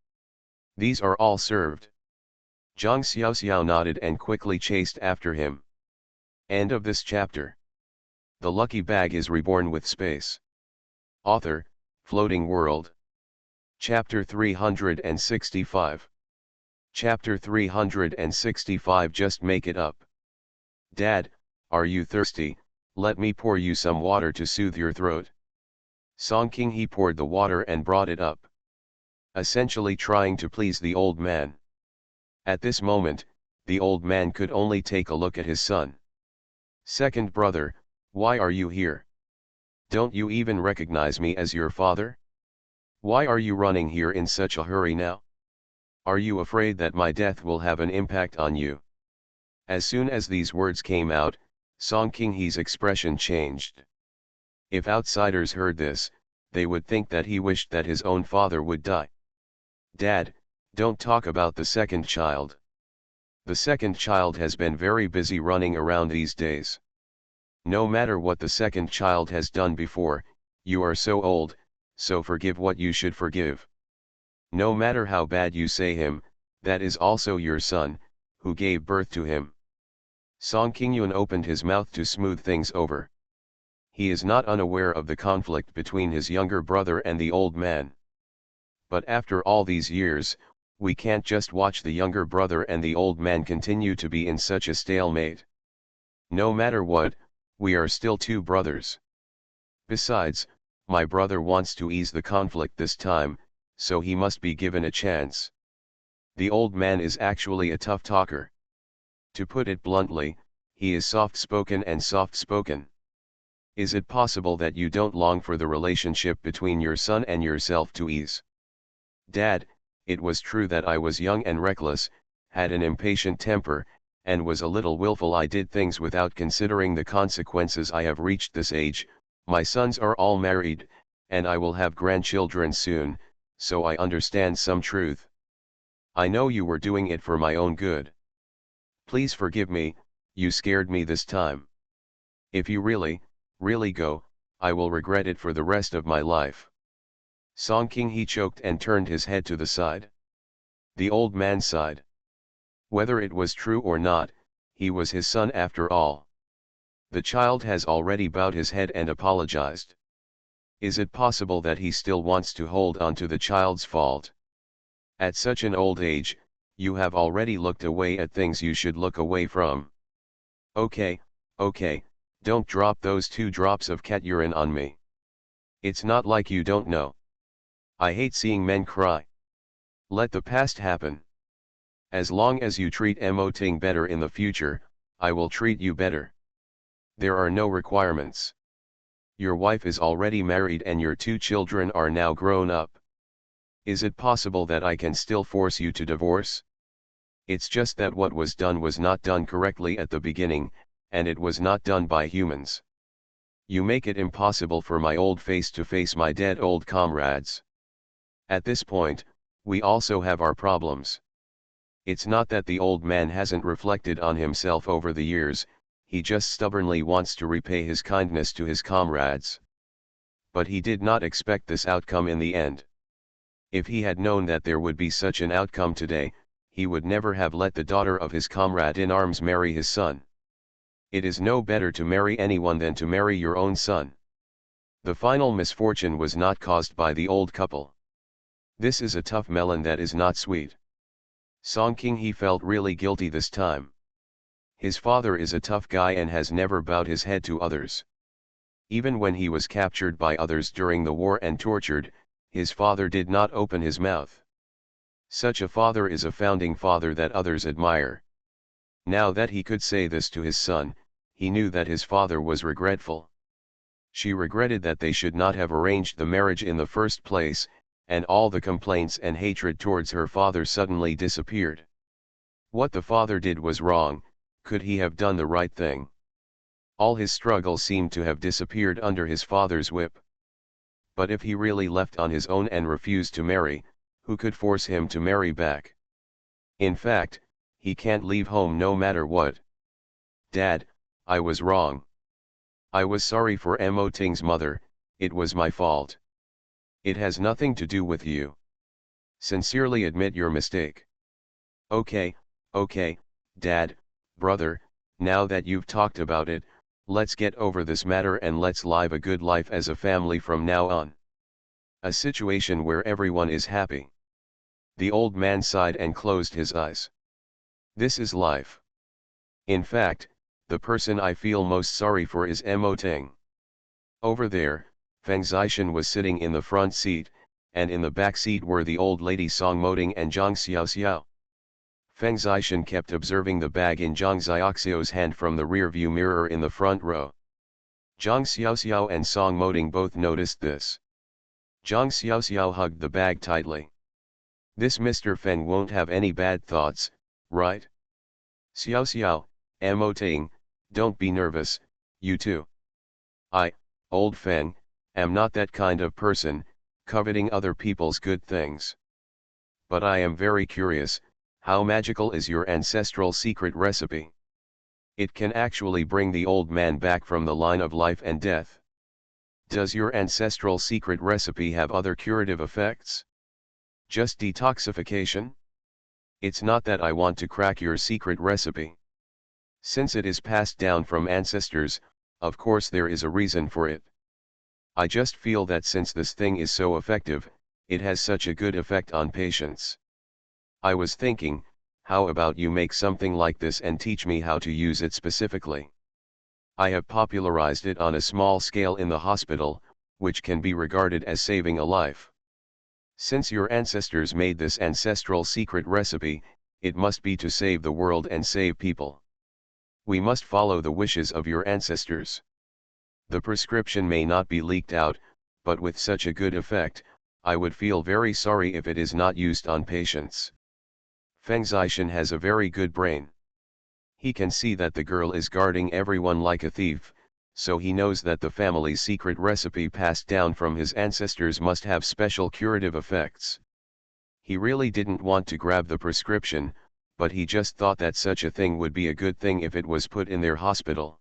These are all served. Zhang Xiaoxiao nodded and quickly chased after him. End of this chapter. The lucky bag is reborn with space. Author, Floating World. Chapter 365. Chapter 365. Just make it up. Dad, are you thirsty? Let me pour you some water to soothe your throat. Song King he poured the water and brought it up. Essentially trying to please the old man. At this moment, the old man could only take a look at his son. Second brother, why are you here? Don't you even recognize me as your father? Why are you running here in such a hurry now? Are you afraid that my death will have an impact on you? As soon as these words came out, Song King He's expression changed. If outsiders heard this, they would think that he wished that his own father would die. Dad, don't talk about the second child. The second child has been very busy running around these days. No matter what the second child has done before, you are so old, so forgive what you should forgive. No matter how bad you say him, that is also your son, who gave birth to him. Song Kingyun opened his mouth to smooth things over. He is not unaware of the conflict between his younger brother and the old man. But after all these years, we can't just watch the younger brother and the old man continue to be in such a stalemate. No matter what, we are still two brothers. Besides, my brother wants to ease the conflict this time, so he must be given a chance. The old man is actually a tough talker. To put it bluntly, he is soft-spoken and soft-spoken. Is it possible that you don't long for the relationship between your son and yourself to ease? Dad, it was true that I was young and reckless, had an impatient temper, and was a little willful. I did things without considering the consequences. I have reached this age, my sons are all married, and I will have grandchildren soon, so I understand some truth. I know you were doing it for my own good. Please forgive me, you scared me this time. If you really go, I will regret it for the rest of my life. Song King he choked and turned his head to the side. The old man sighed. Whether it was true or not, he was his son after all. The child has already bowed his head and apologized. Is it possible that he still wants to hold on to the child's fault? At such an old age, you have already looked away at things you should look away from. Okay, don't drop those 2 drops of cat urine on me. It's not like you don't know. I hate seeing men cry. Let the past happen. As long as you treat Mo Ting better in the future, I will treat you better. There are no requirements. Your wife is already married and your 2 children are now grown up. Is it possible that I can still force you to divorce? It's just that what was done was not done correctly at the beginning, and it was not done by humans. You make it impossible for my old face to face my dead old comrades. At this point, we also have our problems. It's not that the old man hasn't reflected on himself over the years, he just stubbornly wants to repay his kindness to his comrades. But he did not expect this outcome in the end. If he had known that there would be such an outcome today, he would never have let the daughter of his comrade in arms marry his son. It is no better to marry anyone than to marry your own son. The final misfortune was not caused by the old couple. This is a tough melon that is not sweet. Song King he felt really guilty this time. His father is a tough guy and has never bowed his head to others. Even when he was captured by others during the war and tortured, his father did not open his mouth. Such a father is a founding father that others admire. Now that he could say this to his son, he knew that his father was regretful. She regretted that they should not have arranged the marriage in the first place, and all the complaints and hatred towards her father suddenly disappeared. What the father did was wrong. Could he have done the right thing? All his struggles seemed to have disappeared under his father's whip. But if he really left on his own and refused to marry, who could force him to marry back? In fact, he can't leave home no matter what. Dad, I was wrong. I was sorry for Mo Ting's mother, it was my fault. It has nothing to do with you. Sincerely admit your mistake. Okay, Dad, brother, now that you've talked about it, let's get over this matter and let's live a good life as a family from now on. A situation where everyone is happy. The old man sighed and closed his eyes. This is life. In fact, the person I feel most sorry for is Mo Ting. Over there, Feng Zishan was sitting in the front seat, and in the back seat were the old lady Song Moting and Zhang Xiaoxiao. Feng Zishan kept observing the bag in Zhang Xiaoxiao's hand from the rear-view mirror in the front row. Zhang Xiaoxiao and Song Moting both noticed this. Zhang Xiaoxiao hugged the bag tightly. This Mr. Feng won't have any bad thoughts, right? Xiaoxiao, Mo Ting, don't be nervous, you too. I, old Feng, am not that kind of person, coveting other people's good things. But I am very curious, how magical is your ancestral secret recipe? It can actually bring the old man back from the line of life and death. Does your ancestral secret recipe have other curative effects? Just detoxification? It's not that I want to crack your secret recipe. Since it is passed down from ancestors, of course there is a reason for it. I just feel that since this thing is so effective, it has such a good effect on patients. I was thinking, how about you make something like this and teach me how to use it specifically? I have popularized it on a small scale in the hospital, which can be regarded as saving a life. Since your ancestors made this ancestral secret recipe, it must be to save the world and save people. We must follow the wishes of your ancestors. The prescription may not be leaked out, but with such a good effect, I would feel very sorry if it is not used on patients. Feng Zishan has a very good brain. He can see that the girl is guarding everyone like a thief, so he knows that the family's secret recipe passed down from his ancestors must have special curative effects. He really didn't want to grab the prescription, but he just thought that such a thing would be a good thing if it was put in their hospital.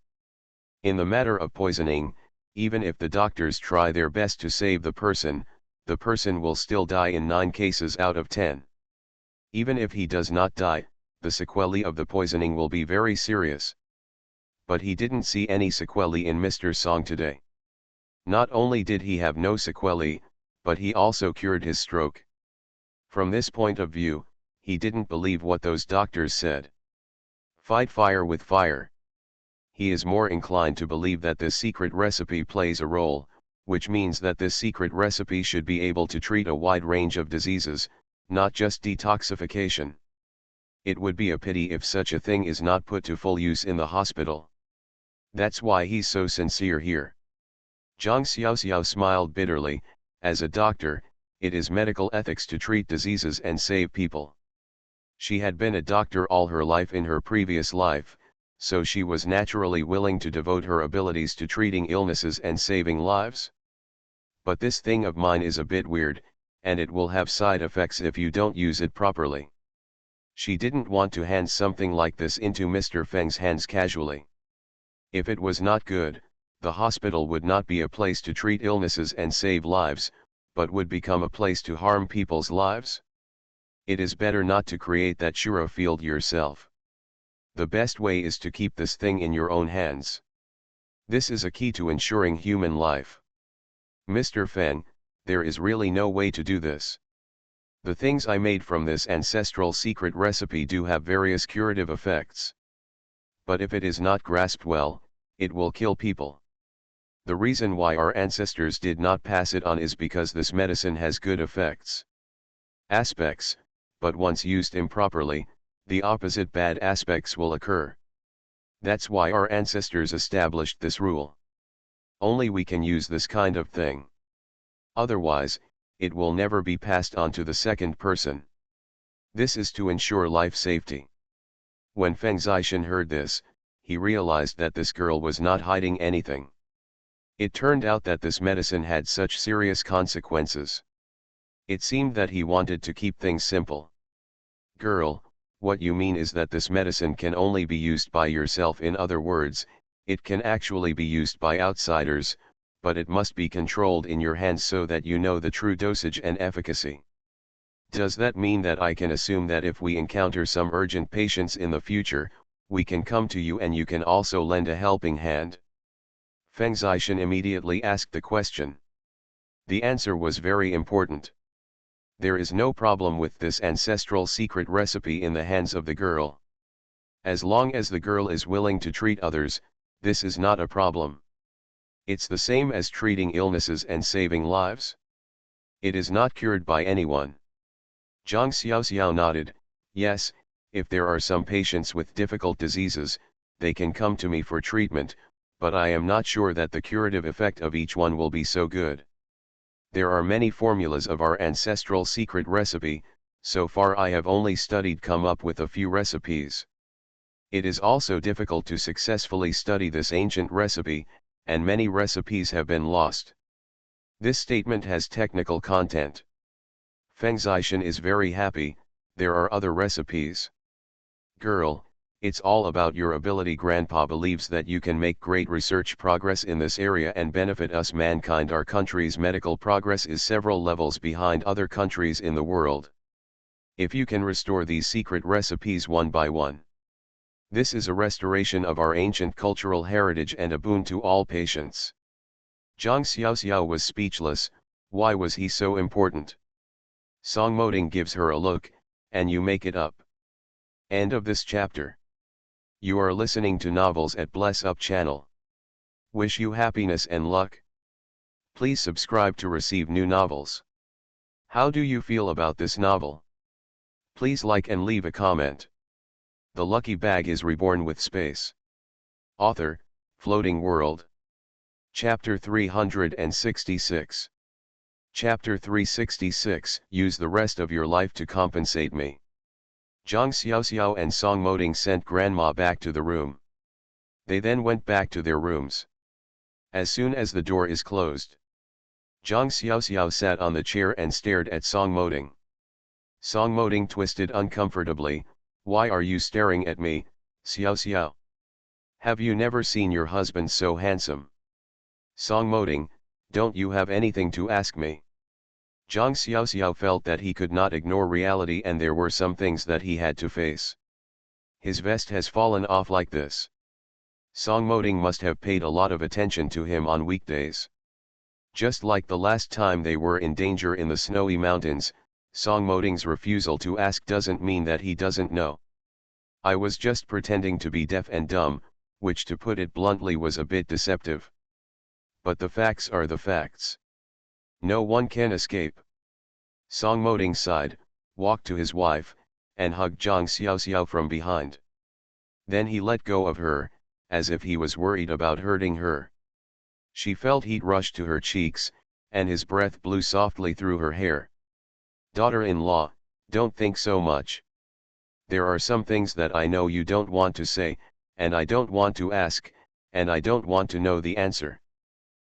In the matter of poisoning, even if the doctors try their best to save the person will still die in 9 cases out of 10. Even if he does not die, the sequelae of the poisoning will be very serious. But he didn't see any sequelae in Mr. Song today. Not only did he have no sequelae, but he also cured his stroke. From this point of view, he didn't believe what those doctors said. Fight fire with fire. He is more inclined to believe that this secret recipe plays a role, which means that this secret recipe should be able to treat a wide range of diseases, not just detoxification. It would be a pity if such a thing is not put to full use in the hospital. That's why he's so sincere here. Zhang Xiaoxiao smiled bitterly. As a doctor, it is medical ethics to treat diseases and save people. She had been a doctor all her life in her previous life, so she was naturally willing to devote her abilities to treating illnesses and saving lives. But this thing of mine is a bit weird, and it will have side effects if you don't use it properly. She didn't want to hand something like this into Mr. Feng's hands casually. If it was not good, the hospital would not be a place to treat illnesses and save lives, but would become a place to harm people's lives. It is better not to create that Shura field yourself. The best way is to keep this thing in your own hands. This is a key to ensuring human life. Mr. Feng, there is really no way to do this. The things I made from this ancestral secret recipe do have various curative effects. But if it is not grasped well, it will kill people. The reason why our ancestors did not pass it on is because this medicine has good aspects, but once used improperly, the opposite bad aspects will occur. That's why our ancestors established this rule. Only we can use this kind of thing. Otherwise, it will never be passed on to the second person. This is to ensure life safety. When Feng Zishan heard this, he realized that this girl was not hiding anything. It turned out that this medicine had such serious consequences. It seemed that he wanted to keep things simple. Girl, what you mean is that this medicine can only be used by yourself. In other words, it can actually be used by outsiders, but it must be controlled in your hands so that you know the true dosage and efficacy. Does that mean that I can assume that if we encounter some urgent patients in the future, we can come to you and you can also lend a helping hand? Feng Zishan immediately asked the question. The answer was very important. There is no problem with this ancestral secret recipe in the hands of the girl. As long as the girl is willing to treat others, this is not a problem. It's the same as treating illnesses and saving lives. It is not cured by anyone. Zhang Xiaoxiao nodded. Yes, if there are some patients with difficult diseases, they can come to me for treatment, but I am not sure that the curative effect of each one will be so good. There are many formulas of our ancestral secret recipe. So far I have only come up with a few recipes. It is also difficult to successfully study this ancient recipe, and many recipes have been lost. This statement has technical content. Feng Zishan is very happy. There are other recipes. Girl, It's all about your ability. Grandpa believes that you can make great research progress in this area and benefit us mankind. Our country's medical progress is several levels behind other countries in the world. If you can restore these secret recipes one by one, this is a restoration of our ancient cultural heritage and a boon to all patients. Zhang Xiaoxiao was speechless. Why was he so important? Song Moding gives her a look, and you make it up. End of this chapter. You are listening to Novels at Bless Up channel. Wish you happiness and luck. Please subscribe to receive new novels. How do you feel about this novel? Please like and leave a comment. The Lucky Bag is Reborn with Space. Author, Floating World. Chapter 366. Chapter 366. Use the rest of your life to compensate me. Zhang Xiaoxiao and Song Moding sent Grandma back to the room. They then went back to their rooms. As soon as the door is closed, Zhang Xiaoxiao sat on the chair and stared at Song Moding. Song Moding twisted uncomfortably. Why are you staring at me, Xiaoxiao? Have you never seen your husband so handsome? Song Moding, don't you have anything to ask me? Zhang Xiaoxiao felt that he could not ignore reality and there were some things that he had to face. His vest has fallen off like this. Song Moding must have paid a lot of attention to him on weekdays. Just like the last time they were in danger in the snowy mountains, Song Moding's refusal to ask doesn't mean that he doesn't know. I was just pretending to be deaf and dumb, which to put it bluntly was a bit deceptive. But the facts are the facts. No one can escape. Song Moding sighed, walked to his wife, and hugged Zhang Xiaoxiao from behind. Then he let go of her, as if he was worried about hurting her. She felt heat rush to her cheeks, and his breath blew softly through her hair. Daughter-in-law, don't think so much. There are some things that I know you don't want to say, and I don't want to ask, and I don't want to know the answer.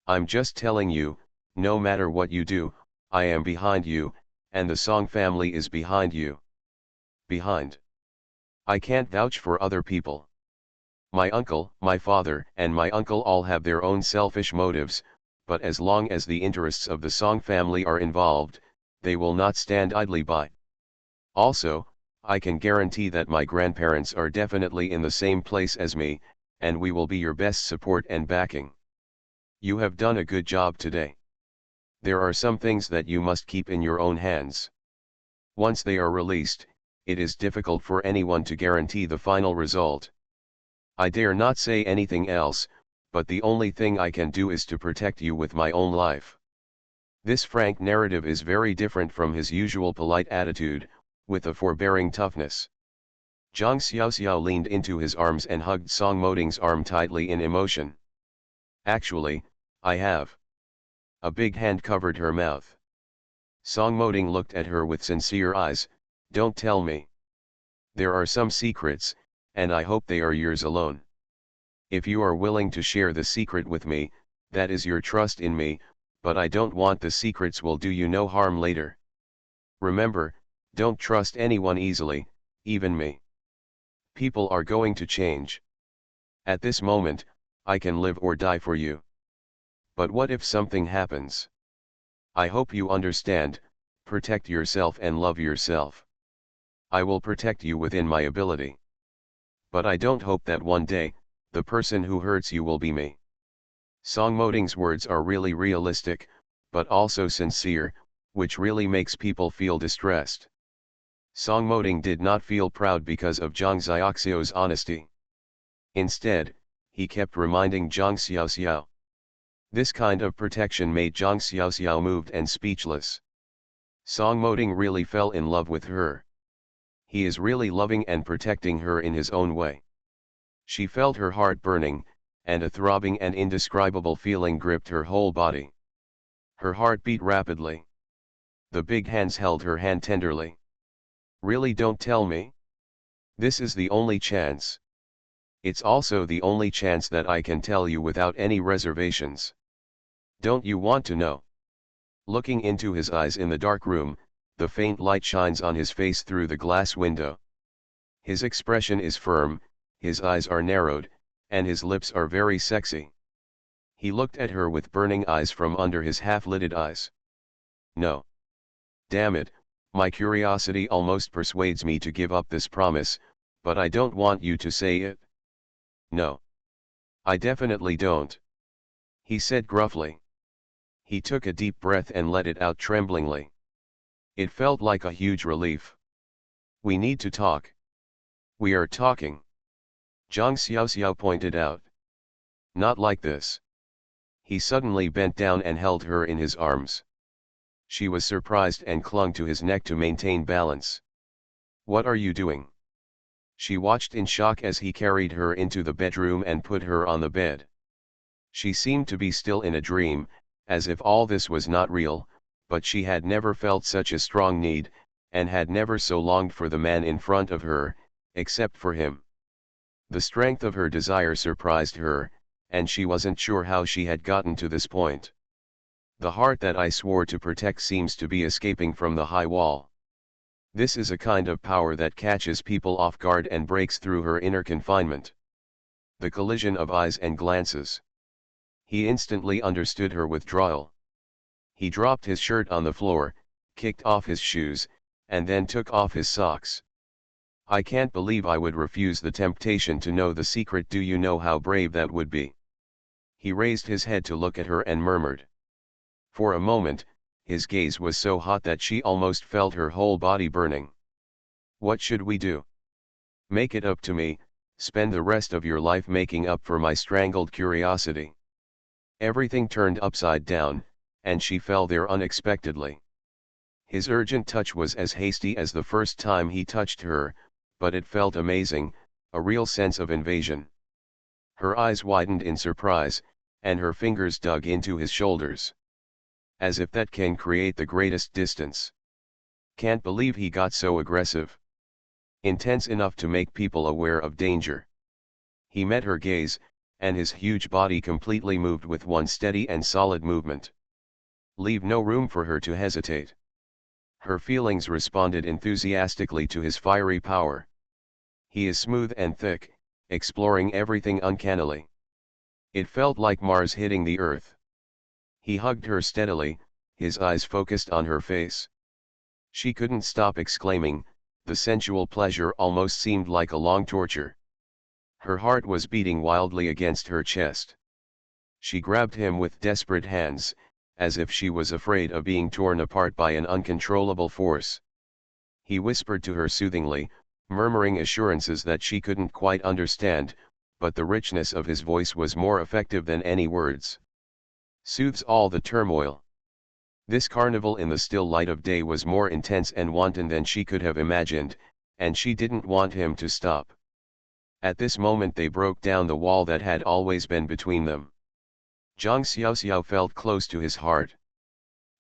I'm just telling you, no matter what you do, I am behind you, and the Song family is behind you. Behind. I can't vouch for other people. My uncle, my father, and my uncle all have their own selfish motives, but as long as the interests of the Song family are involved, they will not stand idly by. Also, I can guarantee that my grandparents are definitely in the same place as me, and we will be your best support and backing. You have done a good job today. There are some things that you must keep in your own hands. Once they are released, it is difficult for anyone to guarantee the final result. I dare not say anything else, but the only thing I can do is to protect you with my own life. This frank narrative is very different from his usual polite attitude, with a forbearing toughness. Zhang Xiaoxiao leaned into his arms and hugged Song Moding's arm tightly in emotion. Actually, I have. A big hand covered her mouth. Song Moding looked at her with sincere eyes. Don't tell me. There are some secrets, and I hope they are yours alone. If you are willing to share the secret with me, that is your trust in me, but I don't want the secrets will do you no harm later. Remember, don't trust anyone easily, even me. People are going to change. At this moment, I can live or die for you. But what if something happens? I hope you understand, protect yourself and love yourself. I will protect you within my ability. But I don't hope that one day, the person who hurts you will be me. Song Moding's words are really realistic, but also sincere, which really makes people feel distressed. Song Moding did not feel proud because of Zhang Xiaoxiao's honesty. Instead, he kept reminding Zhang Xiaoxiao. This kind of protection made Zhang Xiaoxiao moved and speechless. Song Moding really fell in love with her. He is really loving and protecting her in his own way. She felt her heart burning, and a throbbing and indescribable feeling gripped her whole body. Her heart beat rapidly. The big hands held her hand tenderly. Really, don't tell me? This is the only chance. It's also the only chance that I can tell you without any reservations. Don't you want to know? Looking into his eyes in the dark room, the faint light shines on his face through the glass window. His expression is firm, his eyes are narrowed, and his lips are very sexy. He looked at her with burning eyes from under his half-lidded eyes. No. Damn it, my curiosity almost persuades me to give up this promise, but I don't want you to say it. No. I definitely don't. He said gruffly. He took a deep breath and let it out tremblingly. It felt like a huge relief. We need to talk. We are talking. Zhang Xiaoxiao pointed out. Not like this. He suddenly bent down and held her in his arms. She was surprised and clung to his neck to maintain balance. What are you doing? She watched in shock as he carried her into the bedroom and put her on the bed. She seemed to be still in a dream, as if all this was not real, but she had never felt such a strong need, and had never so longed for the man in front of her, except for him. The strength of her desire surprised her, and she wasn't sure how she had gotten to this point. The heart that I swore to protect seems to be escaping from the high wall. This is a kind of power that catches people off guard and breaks through her inner confinement. The collision of eyes and glances. He instantly understood her withdrawal. He dropped his shirt on the floor, kicked off his shoes, and then took off his socks. I can't believe I would refuse the temptation to know the secret. Do you know how brave that would be? He raised his head to look at her and murmured. For a moment, his gaze was so hot that she almost felt her whole body burning. What should we do? Make it up to me, spend the rest of your life making up for my strangled curiosity. Everything turned upside down, and she fell there unexpectedly. His urgent touch was as hasty as the first time he touched her, but it felt amazing, a real sense of invasion. Her eyes widened in surprise, and her fingers dug into his shoulders. As if that can create the greatest distance. Can't believe he got so aggressive. Intense enough to make people aware of danger. He met her gaze, and his huge body completely moved with one steady and solid movement. Leave no room for her to hesitate. Her feelings responded enthusiastically to his fiery power. He is smooth and thick, exploring everything uncannily. It felt like Mars hitting the Earth. He hugged her steadily, his eyes focused on her face. She couldn't stop exclaiming, the sensual pleasure almost seemed like a long torture. Her heart was beating wildly against her chest. She grabbed him with desperate hands, as if she was afraid of being torn apart by an uncontrollable force. He whispered to her soothingly, murmuring assurances that she couldn't quite understand, but the richness of his voice was more effective than any words. Soothes all the turmoil. This carnival in the still light of day was more intense and wanton than she could have imagined, and she didn't want him to stop. At this moment they broke down the wall that had always been between them. Zhang Xiaoxiao felt close to his heart.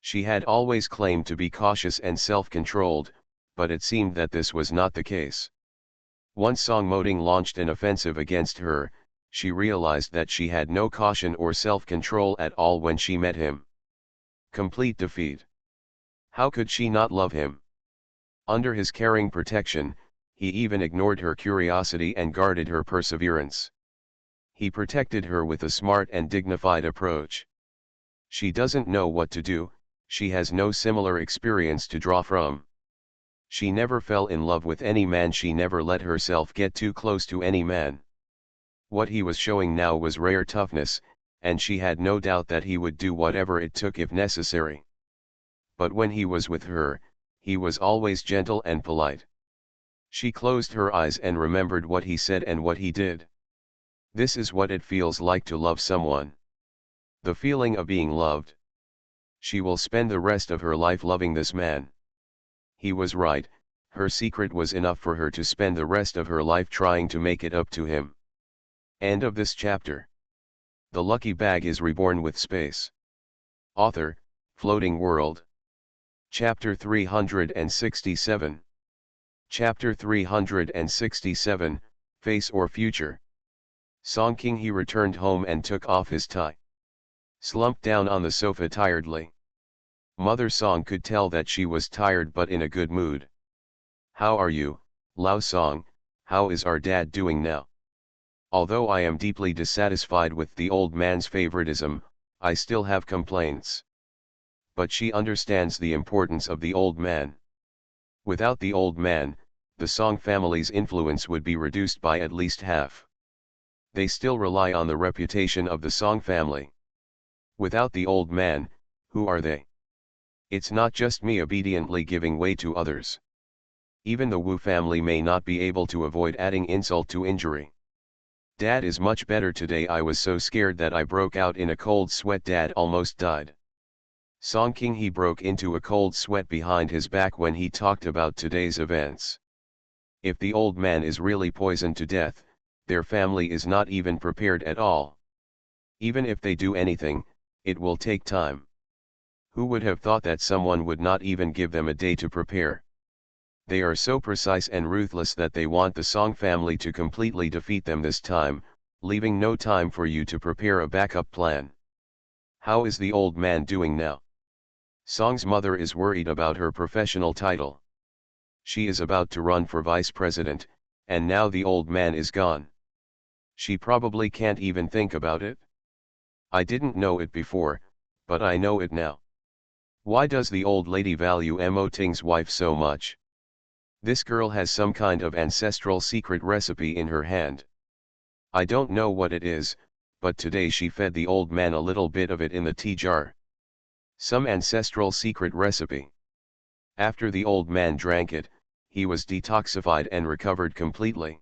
She had always claimed to be cautious and self-controlled, but it seemed that this was not the case. Once Song Moding launched an offensive against her, she realized that she had no caution or self-control at all when she met him. Complete defeat. How could she not love him? Under his caring protection, he even ignored her curiosity and guarded her perseverance. He protected her with a smart and dignified approach. She doesn't know what to do, she has no similar experience to draw from. She never fell in love with any man, she never let herself get too close to any man. What he was showing now was rare toughness, and she had no doubt that he would do whatever it took if necessary. But when he was with her, he was always gentle and polite. She closed her eyes and remembered what he said and what he did. This is what it feels like to love someone. The feeling of being loved. She will spend the rest of her life loving this man. He was right, her secret was enough for her to spend the rest of her life trying to make it up to him. End of this chapter. The lucky bag is reborn with space. Author, Floating World. Chapter 367. Chapter 367, Face or Future. Song King. He returned home and took off his tie. Slumped down on the sofa tiredly. Mother Song could tell that she was tired but in a good mood. How are you, Lao Song, how is our dad doing now? Although I am deeply dissatisfied with the old man's favoritism, I still have complaints. But she understands the importance of the old man. Without the old man, the Song family's influence would be reduced by at least half. They still rely on the reputation of the Song family. Without the old man, who are they? It's not just me obediently giving way to others. Even the Wu family may not be able to avoid adding insult to injury. Dad is much better today. I was so scared that I broke out in a cold sweat. Dad almost died. Song King he broke into a cold sweat behind his back when he talked about today's events. If the old man is really poisoned to death, their family is not even prepared at all. Even if they do anything, it will take time. Who would have thought that someone would not even give them a day to prepare? They are so precise and ruthless that they want the Song family to completely defeat them this time, leaving no time for you to prepare a backup plan. How is the old man doing now? Song's mother is worried about her professional title. She is about to run for vice president, and now the old man is gone. She probably can't even think about it. I didn't know it before, but I know it now. Why does the old lady value Mo Ting's wife so much? This girl has some kind of ancestral secret recipe in her hand. I don't know what it is, but today she fed the old man a little bit of it in the tea jar. Some ancestral secret recipe. After the old man drank it, he was detoxified and recovered completely.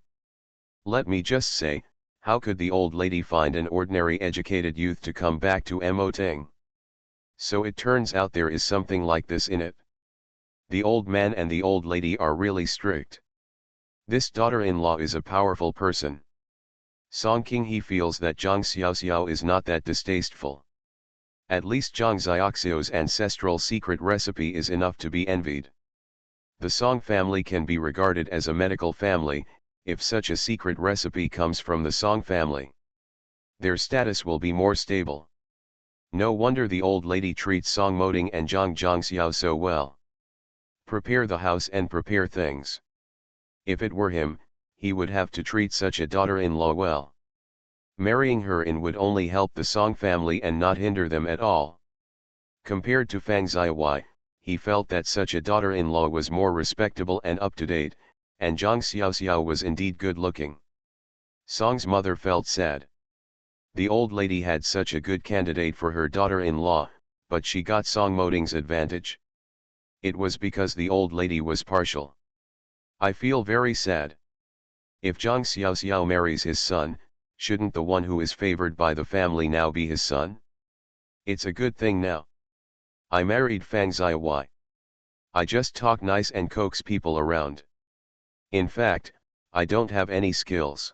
Let me just say, how could the old lady find an ordinary educated youth to come back to Mo Ting? So it turns out there is something like this in it. The old man and the old lady are really strict. This daughter-in-law is a powerful person. Song King he feels that Zhang Xiaoxiao is not that distasteful. At least Zhang Xiaoxiao's ancestral secret recipe is enough to be envied. The Song family can be regarded as a medical family, if such a secret recipe comes from the Song family. Their status will be more stable. No wonder the old lady treats Song Moting and Zhang Zhangxiao so well. Prepare the house and prepare things. If it were him, he would have to treat such a daughter-in-law well. Marrying her in would only help the Song family and not hinder them at all. Compared to Fang Xiaowai, he felt that such a daughter-in-law was more respectable and up-to-date, and Zhang Xiaoxiao was indeed good-looking. Song's mother felt sad. The old lady had such a good candidate for her daughter-in-law, but she got Song Moting's advantage. It was because the old lady was partial. I feel very sad. If Zhang Xiaoxiao marries his son, shouldn't the one who is favored by the family now be his son? It's a good thing now. I married Fang Xiaowai. I just talk nice and coax people around. In fact, I don't have any skills.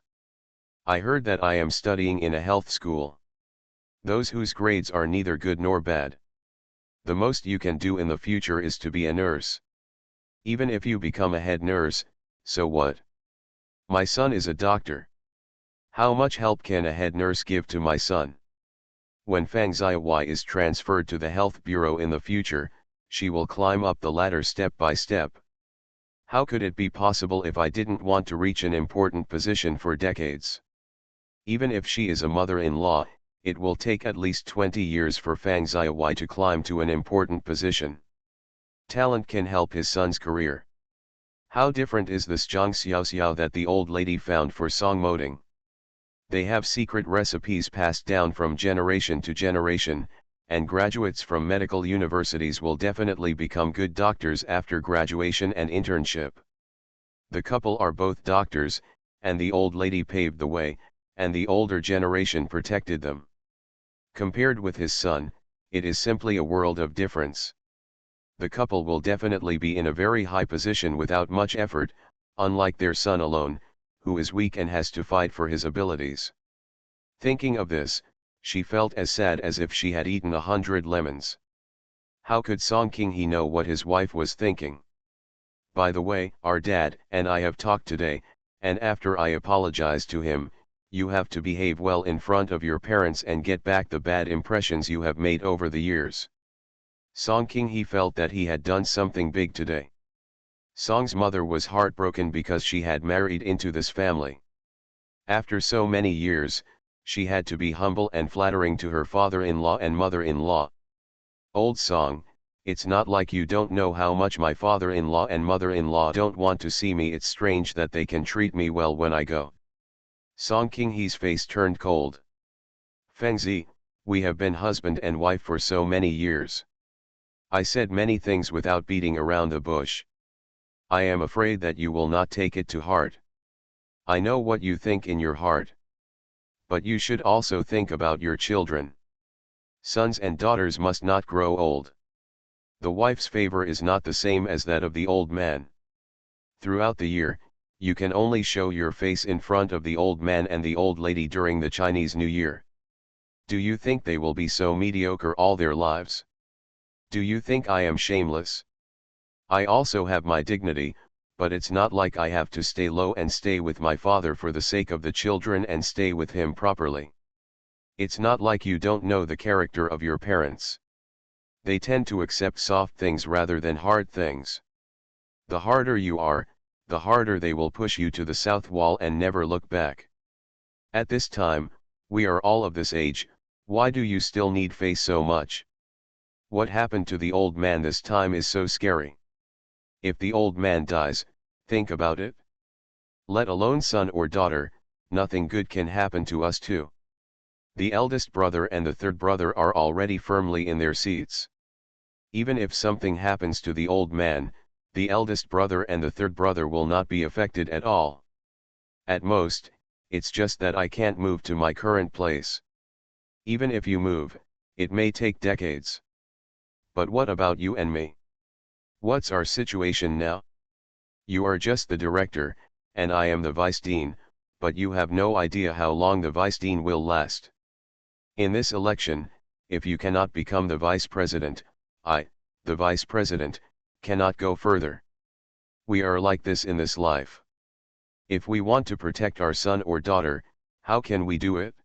I heard that I am studying in a health school. Those whose grades are neither good nor bad. The most you can do in the future is to be a nurse. Even if you become a head nurse, so what? My son is a doctor. How much help can a head nurse give to my son? When Fang Xiaowai is transferred to the health bureau in the future, she will climb up the ladder step by step. How could it be possible if I didn't want to reach an important position for decades? Even if she is a mother-in-law, it will take at least 20 years for Fang Xiaowai to climb to an important position. Talent can help his son's career. How different is this Zhang Xiaoxiao that the old lady found for Song Moting? They have secret recipes passed down from generation to generation, and graduates from medical universities will definitely become good doctors after graduation and internship. The couple are both doctors, and the old lady paved the way, and the older generation protected them. Compared with his son, it is simply a world of difference. The couple will definitely be in a very high position without much effort, unlike their son alone, who is weak and has to fight for his abilities. Thinking of this, she felt as sad as if she had eaten 100 lemons. How could Song King he know what his wife was thinking? By the way, our dad and I have talked today, and after I apologized to him, you have to behave well in front of your parents and get back the bad impressions you have made over the years. Song King he felt that he had done something big today. Song's mother was heartbroken because she had married into this family. After so many years, she had to be humble and flattering to her father-in-law and mother-in-law. Old song, it's not like you don't know how much my father-in-law and mother-in-law don't want to see me. It's strange that they can treat me well when I go. Song King He's face turned cold. Fengzi, we have been husband and wife for so many years. I said many things without beating around the bush. I am afraid that you will not take it to heart. I know what you think in your heart. But you should also think about your children. Sons and daughters must not grow old. The wife's favor is not the same as that of the old man. Throughout the year, you can only show your face in front of the old man and the old lady during the Chinese New Year. Do you think they will be so mediocre all their lives? Do you think I am shameless? I also have my dignity, but it's not like I have to stay low and stay with my father for the sake of the children and stay with him properly. It's not like you don't know the character of your parents. They tend to accept soft things rather than hard things. The harder you are, the harder they will push you to the south wall and never look back. At this time, we are all of this age. Why do you still need face so much? What happened to the old man this time is so scary. If the old man dies, think about it. Let alone son or daughter, nothing good can happen to us too. The eldest brother and the third brother are already firmly in their seats. Even if something happens to the old man, the eldest brother and the third brother will not be affected at all. At most, it's just that I can't move to my current place. Even if you move, it may take decades. But what about you and me? What's our situation now? You are just the director, and I am the vice dean, but you have no idea how long the vice dean will last. In this election, if you cannot become the vice president, I, the vice president, cannot go further. We are like this in this life. If we want to protect our son or daughter, how can we do it?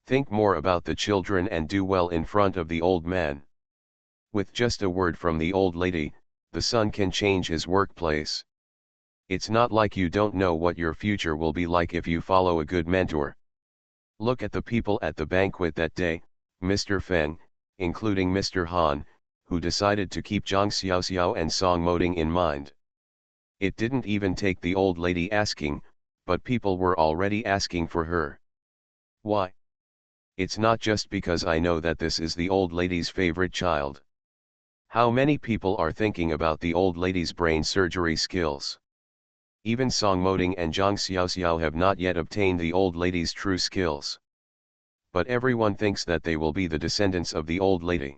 Think more about the children and do well in front of the old man. With just a word from the old lady, the son can change his workplace. It's not like you don't know what your future will be like if you follow a good mentor. Look at the people at the banquet that day, Mr. Feng, including Mr. Han, who decided to keep Zhang Xiaoxiao and Song Moding in mind. It didn't even take the old lady asking, but people were already asking for her. Why? It's not just because I know that this is the old lady's favorite child. How many people are thinking about the old lady's brain surgery skills? Even Song Moding and Zhang Xiaoxiao have not yet obtained the old lady's true skills. But everyone thinks that they will be the descendants of the old lady.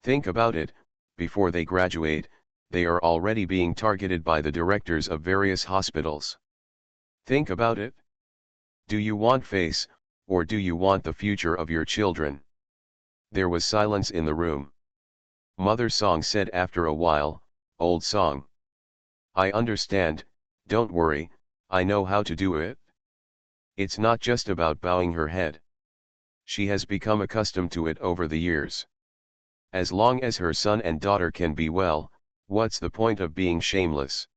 Think about it, before they graduate, they are already being targeted by the directors of various hospitals. Think about it. Do you want face, or do you want the future of your children? There was silence in the room. Mother Song said after a while, "Old Song. I understand, don't worry, I know how to do it." It's not just about bowing her head. She has become accustomed to it over the years. As long as her son and daughter can be well, what's the point of being shameless?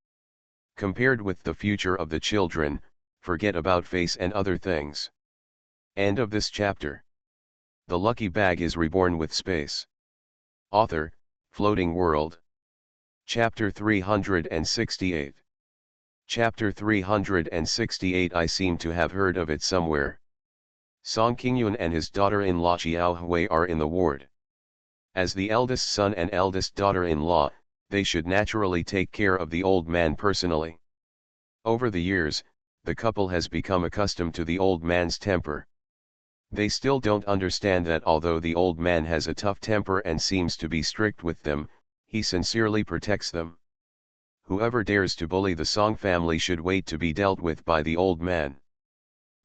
Compared with the future of the children, forget about face and other things. End of this chapter. The lucky bag is reborn with space. Author, Floating World. Chapter 368. Chapter 368. I seem to have heard of it somewhere. Song Qingyun and his daughter-in-law Xiao Hui are in the ward. As the eldest son and eldest daughter-in-law, they should naturally take care of the old man personally. Over the years, the couple has become accustomed to the old man's temper. They still don't understand that although the old man has a tough temper and seems to be strict with them, he sincerely protects them. Whoever dares to bully the Song family should wait to be dealt with by the old man.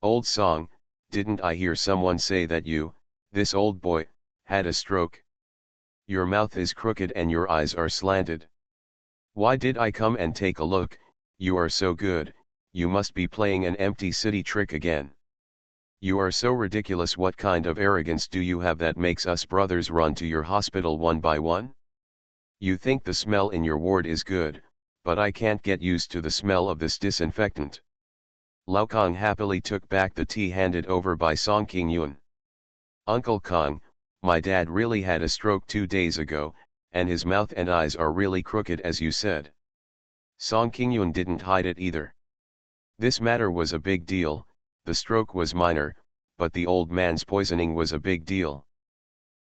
Old Song, didn't I hear someone say that you, this old boy, had a stroke? Your mouth is crooked and your eyes are slanted. Why did I come and take a look? You are so good, you must be playing an empty city trick again. You are so ridiculous. What kind of arrogance do you have that makes us brothers run to your hospital one by one? You think the smell in your ward is good, but I can't get used to the smell of this disinfectant. Lao Kong happily took back the tea handed over by Song Qingyun. Uncle Kong, my dad really had a stroke 2 days ago, and his mouth and eyes are really crooked as you said. Song Qingyun didn't hide it either. This matter was a big deal, the stroke was minor, but the old man's poisoning was a big deal.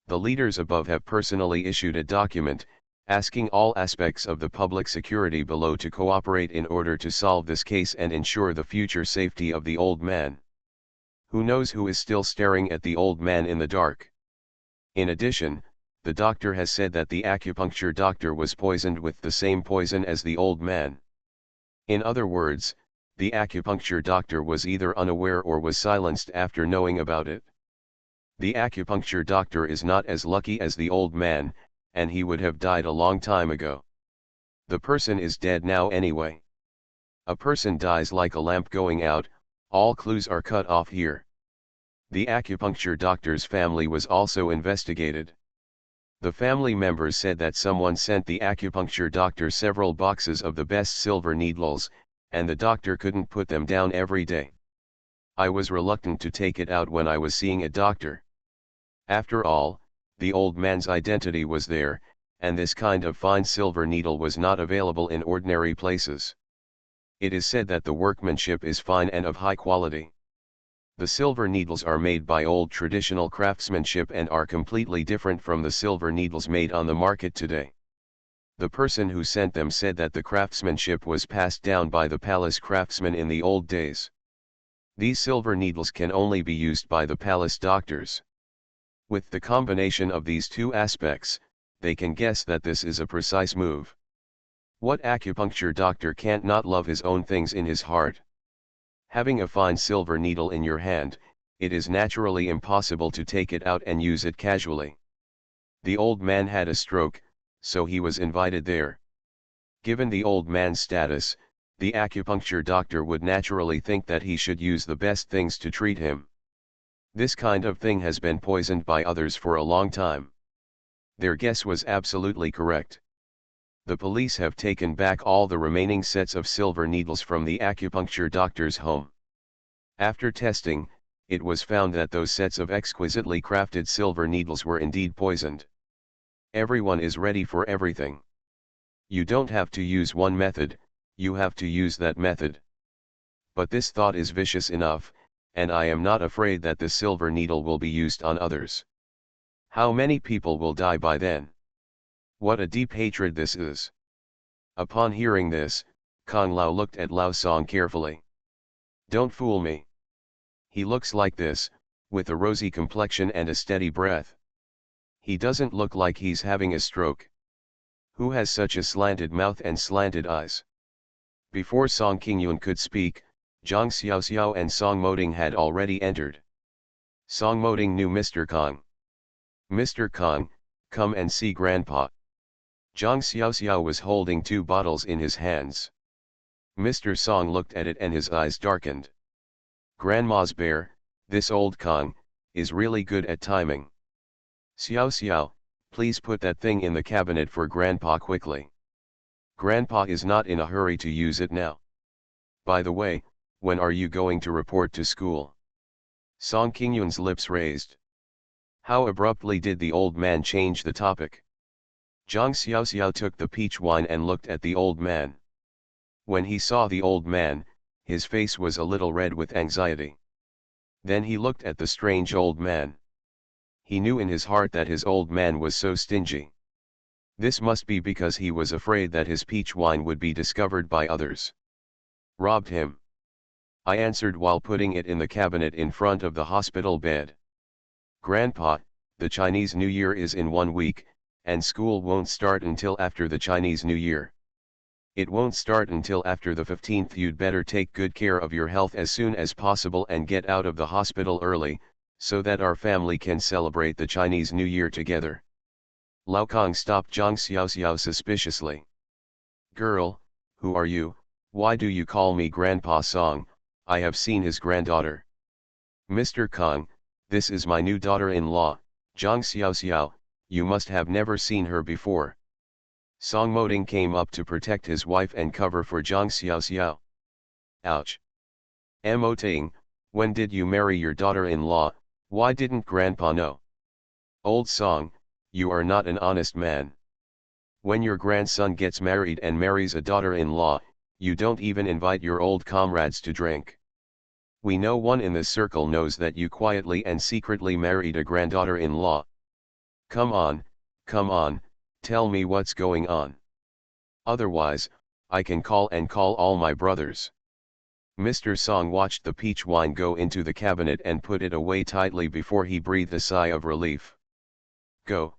The leaders above have personally issued a document, asking all aspects of the public security below to cooperate in order to solve this case and ensure the future safety of the old man. Who knows who is still staring at the old man in the dark? In addition, the doctor has said that the acupuncture doctor was poisoned with the same poison as the old man. In other words, the acupuncture doctor was either unaware or was silenced after knowing about it. The acupuncture doctor is not as lucky as the old man, and he would have died a long time ago. The person is dead now anyway. A person dies like a lamp going out, all clues are cut off here. The acupuncture doctor's family was also investigated. The family members said that someone sent the acupuncture doctor several boxes of the best silver needles, and the doctor couldn't put them down every day. I was reluctant to take it out when I was seeing a doctor. After all, the old man's identity was there, and this kind of fine silver needle was not available in ordinary places. It is said that the workmanship is fine and of high quality. The silver needles are made by old traditional craftsmanship and are completely different from the silver needles made on the market today. The person who sent them said that the craftsmanship was passed down by the palace craftsmen in the old days. These silver needles can only be used by the palace doctors. With the combination of these two aspects, they can guess that this is a precise move. What acupuncture doctor can't not love his own things in his heart? Having a fine silver needle in your hand, it is naturally impossible to take it out and use it casually. The old man had a stroke, so he was invited there. Given the old man's status, the acupuncture doctor would naturally think that he should use the best things to treat him. This kind of thing has been poisoned by others for a long time. Their guess was absolutely correct. The police have taken back all the remaining sets of silver needles from the acupuncture doctor's home. After testing, it was found that those sets of exquisitely crafted silver needles were indeed poisoned. Everyone is ready for everything. You don't have to use one method, you have to use that method. But this thought is vicious enough, and I am not afraid that the silver needle will be used on others. How many people will die by then? What a deep hatred this is. Upon hearing this, Kong Lao looked at Lao Song carefully. Don't fool me. He looks like this, with a rosy complexion and a steady breath. He doesn't look like he's having a stroke. Who has such a slanted mouth and slanted eyes? Before Song Qingyun could speak, Zhang Xiaoxiao and Song Moding had already entered. Song Moding knew Mr. Kong. Mr. Kong, come and see Grandpa. Zhang Xiaoxiao was holding 2 bottles in his hands. Mr. Song looked at it and his eyes darkened. Grandma's bear, this old Kong, is really good at timing. Xiao, please put that thing in the cabinet for Grandpa quickly. Grandpa is not in a hurry to use it now. By the way, when are you going to report to school? Song Qingyun's lips raised. How abruptly did the old man change the topic? Zhang Xiaoxiao took the peach wine and looked at the old man. When he saw the old man, his face was a little red with anxiety. Then he looked at the strange old man. He knew in his heart that his old man was so stingy. This must be because he was afraid that his peach wine would be discovered by others. Robbed him? I answered while putting it in the cabinet in front of the hospital bed. Grandpa, the Chinese New Year is in 1 week, and school won't start until after the Chinese New Year. It won't start until after the 15th. You'd better take good care of your health as soon as possible and get out of the hospital early, so that our family can celebrate the Chinese New Year together. Lao Kong stopped Zhang Xiaoxiao suspiciously. Girl, who are you? Why do you call me Grandpa Song? I have seen his granddaughter. Mr. Kong, this is my new daughter-in-law, Zhang Xiaoxiao, you must have never seen her before. Song Moding came up to protect his wife and cover for Zhang Xiaoxiao. Ouch. Emoting, when did you marry your daughter-in-law, why didn't grandpa know? Old song, you are not an honest man. When your grandson gets married and marries a daughter-in-law, you don't even invite your old comrades to drink. We know one in this circle knows that you quietly and secretly married a granddaughter-in-law. Come on, tell me what's going on. Otherwise, I can call all my brothers. Mr. Song watched the peach wine go into the cabinet and put it away tightly before he breathed a sigh of relief. Go.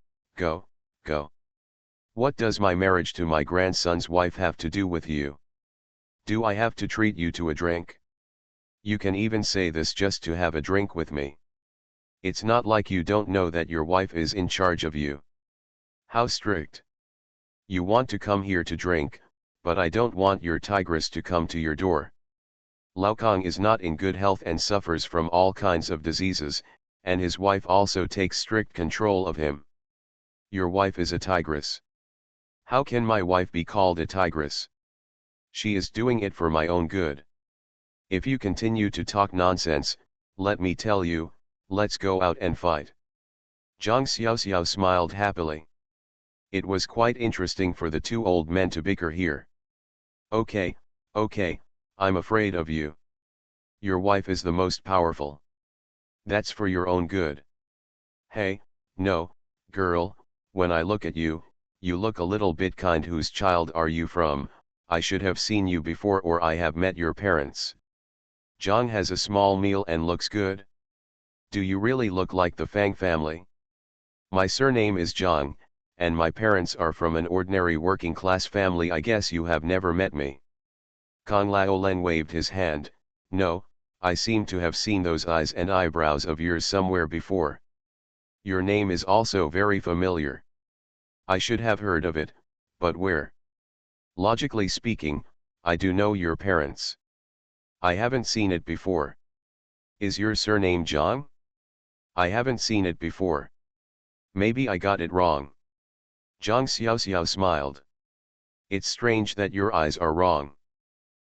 What does my marriage to my grandson's wife have to do with you? Do I have to treat you to a drink? You can even say this just to have a drink with me. It's not like you don't know that your wife is in charge of you. How strict. You want to come here to drink, but I don't want your tigress to come to your door. Lao Kong is not in good health and suffers from all kinds of diseases, and his wife also takes strict control of him. Your wife is a tigress. How can my wife be called a tigress? She is doing it for my own good. If you continue to talk nonsense, let me tell you, let's go out and fight. Zhang Xiaoxiao smiled happily. It was quite interesting for the two old men to bicker here. Okay, I'm afraid of you. Your wife is the most powerful. That's for your own good. Hey, no, girl, when I look at you, you look a little bit kind. Whose child are you from? I should have seen you before, or I have met your parents. Zhang has a small meal and looks good. Do you really look like the Fang family? My surname is Zhang, and my parents are from an ordinary working class family. I guess you have never met me. Kong Laolen waved his hand. No, I seem to have seen those eyes and eyebrows of yours somewhere before. Your name is also very familiar. I should have heard of it, but where? Logically speaking, I do know your parents. I haven't seen it before. Is your surname Zhang? I haven't seen it before. Maybe I got it wrong. Zhang Xiaoxiao smiled. It's strange that your eyes are wrong.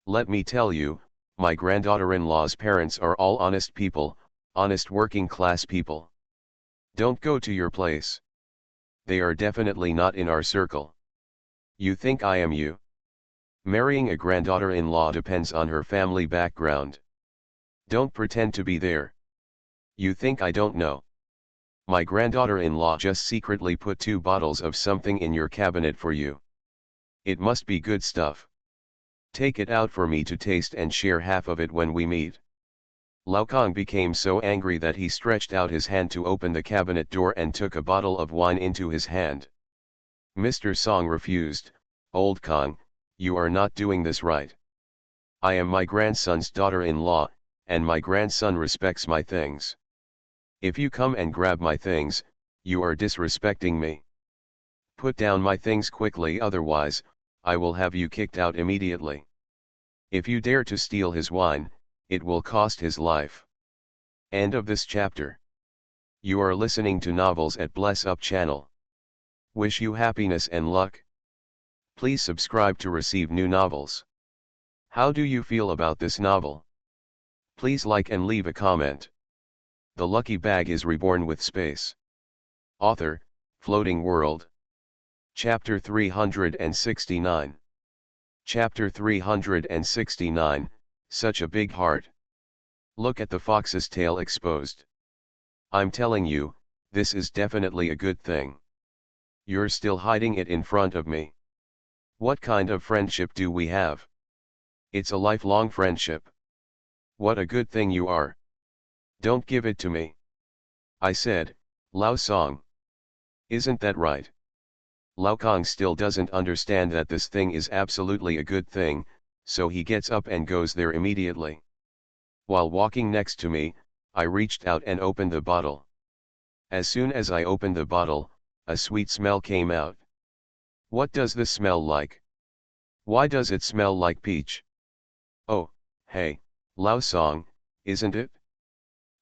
Let me tell you, my granddaughter-in-law's parents are all honest people, honest working class people. Don't go to your place. They are definitely not in our circle. You think I am you? Marrying a granddaughter-in-law depends on her family background. Don't pretend to be there. You think I don't know? My granddaughter-in-law just secretly put 2 bottles of something in your cabinet for you. It must be good stuff. Take it out for me to taste and share half of it when we meet. Lao Kong became so angry that he stretched out his hand to open the cabinet door and took a bottle of wine into his hand. Mr. Song refused. Old Kong, you are not doing this right. I am my grandson's daughter-in-law, and my grandson respects my things. If you come and grab my things, you are disrespecting me. Put down my things quickly, otherwise, I will have you kicked out immediately. If you dare to steal his wine, it will cost his life. End of this chapter. You are listening to Novels at Bless Up channel. Wish you happiness and luck. Please subscribe to receive new novels. How do you feel about this novel? Please like and leave a comment. The Lucky Bag is Reborn with Space. Author, Floating World. Chapter 369. Chapter 369, Such a Big Heart. Look at the fox's tail exposed. I'm telling you, this is definitely a good thing. You're still hiding it in front of me. What kind of friendship do we have? It's a lifelong friendship. What a good thing you are. Don't give it to me. I said, Lao Song. Isn't that right? Lao Kong still doesn't understand that this thing is absolutely a good thing, so he gets up and goes there immediately. While walking next to me, I reached out and opened the bottle. As soon as I opened the bottle, a sweet smell came out. What does this smell like? Why does it smell like peach? Oh, hey, Lao Song, isn't it?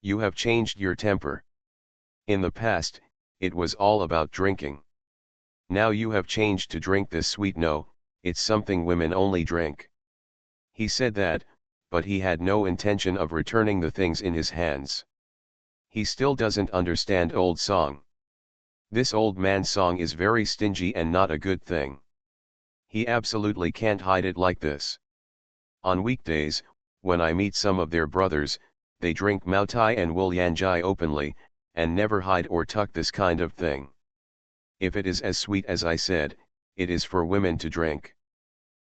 You have changed your temper. In the past, it was all about drinking. Now you have changed to drink this sweet. No, it's something women only drink. He said that, but he had no intention of returning the things in his hands. He still doesn't understand old song. This old man's song is very stingy and not a good thing. He absolutely can't hide it like this. On weekdays, when I meet some of their brothers, they drink Mao Tai and Wulyanjai openly, and never hide or tuck this kind of thing. If it is as sweet as I said, it is for women to drink.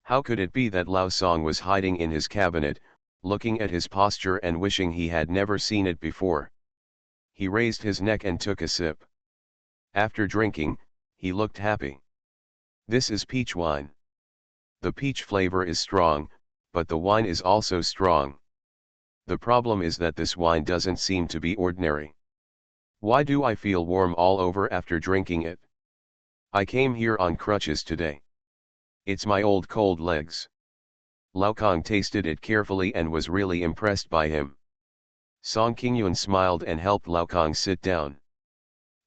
How could it be that Lao Song was hiding in his cabinet, looking at his posture and wishing he had never seen it before? He raised his neck and took a sip. After drinking, he looked happy. This is peach wine. The peach flavor is strong, but the wine is also strong. The problem is that this wine doesn't seem to be ordinary. Why do I feel warm all over after drinking it? I came here on crutches today. It's my old cold legs. Lao Kong tasted it carefully and was really impressed by him. Song Qingyun smiled and helped Lao Kong sit down.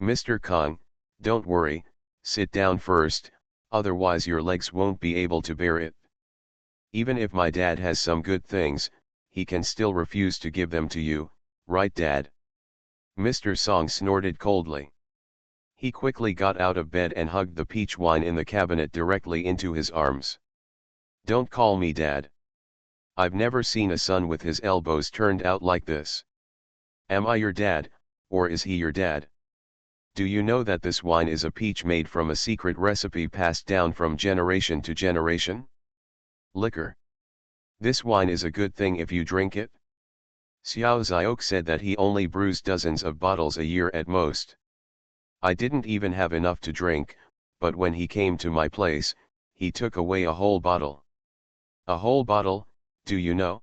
Mr. Kong, don't worry, sit down first, otherwise your legs won't be able to bear it. Even if my dad has some good things, he can still refuse to give them to you, right Dad? Mr. Song snorted coldly. He quickly got out of bed and hugged the peach wine in the cabinet directly into his arms. Don't call me Dad. I've never seen a son with his elbows turned out like this. Am I your dad, or is he your dad? Do you know that this wine is a peach made from a secret recipe passed down from generation to generation? Liquor. This wine is a good thing if you drink it. Xiao Xiaok said that he only brews dozens of bottles a year at most. I didn't even have enough to drink, but when he came to my place, he took away a whole bottle. A whole bottle, do you know?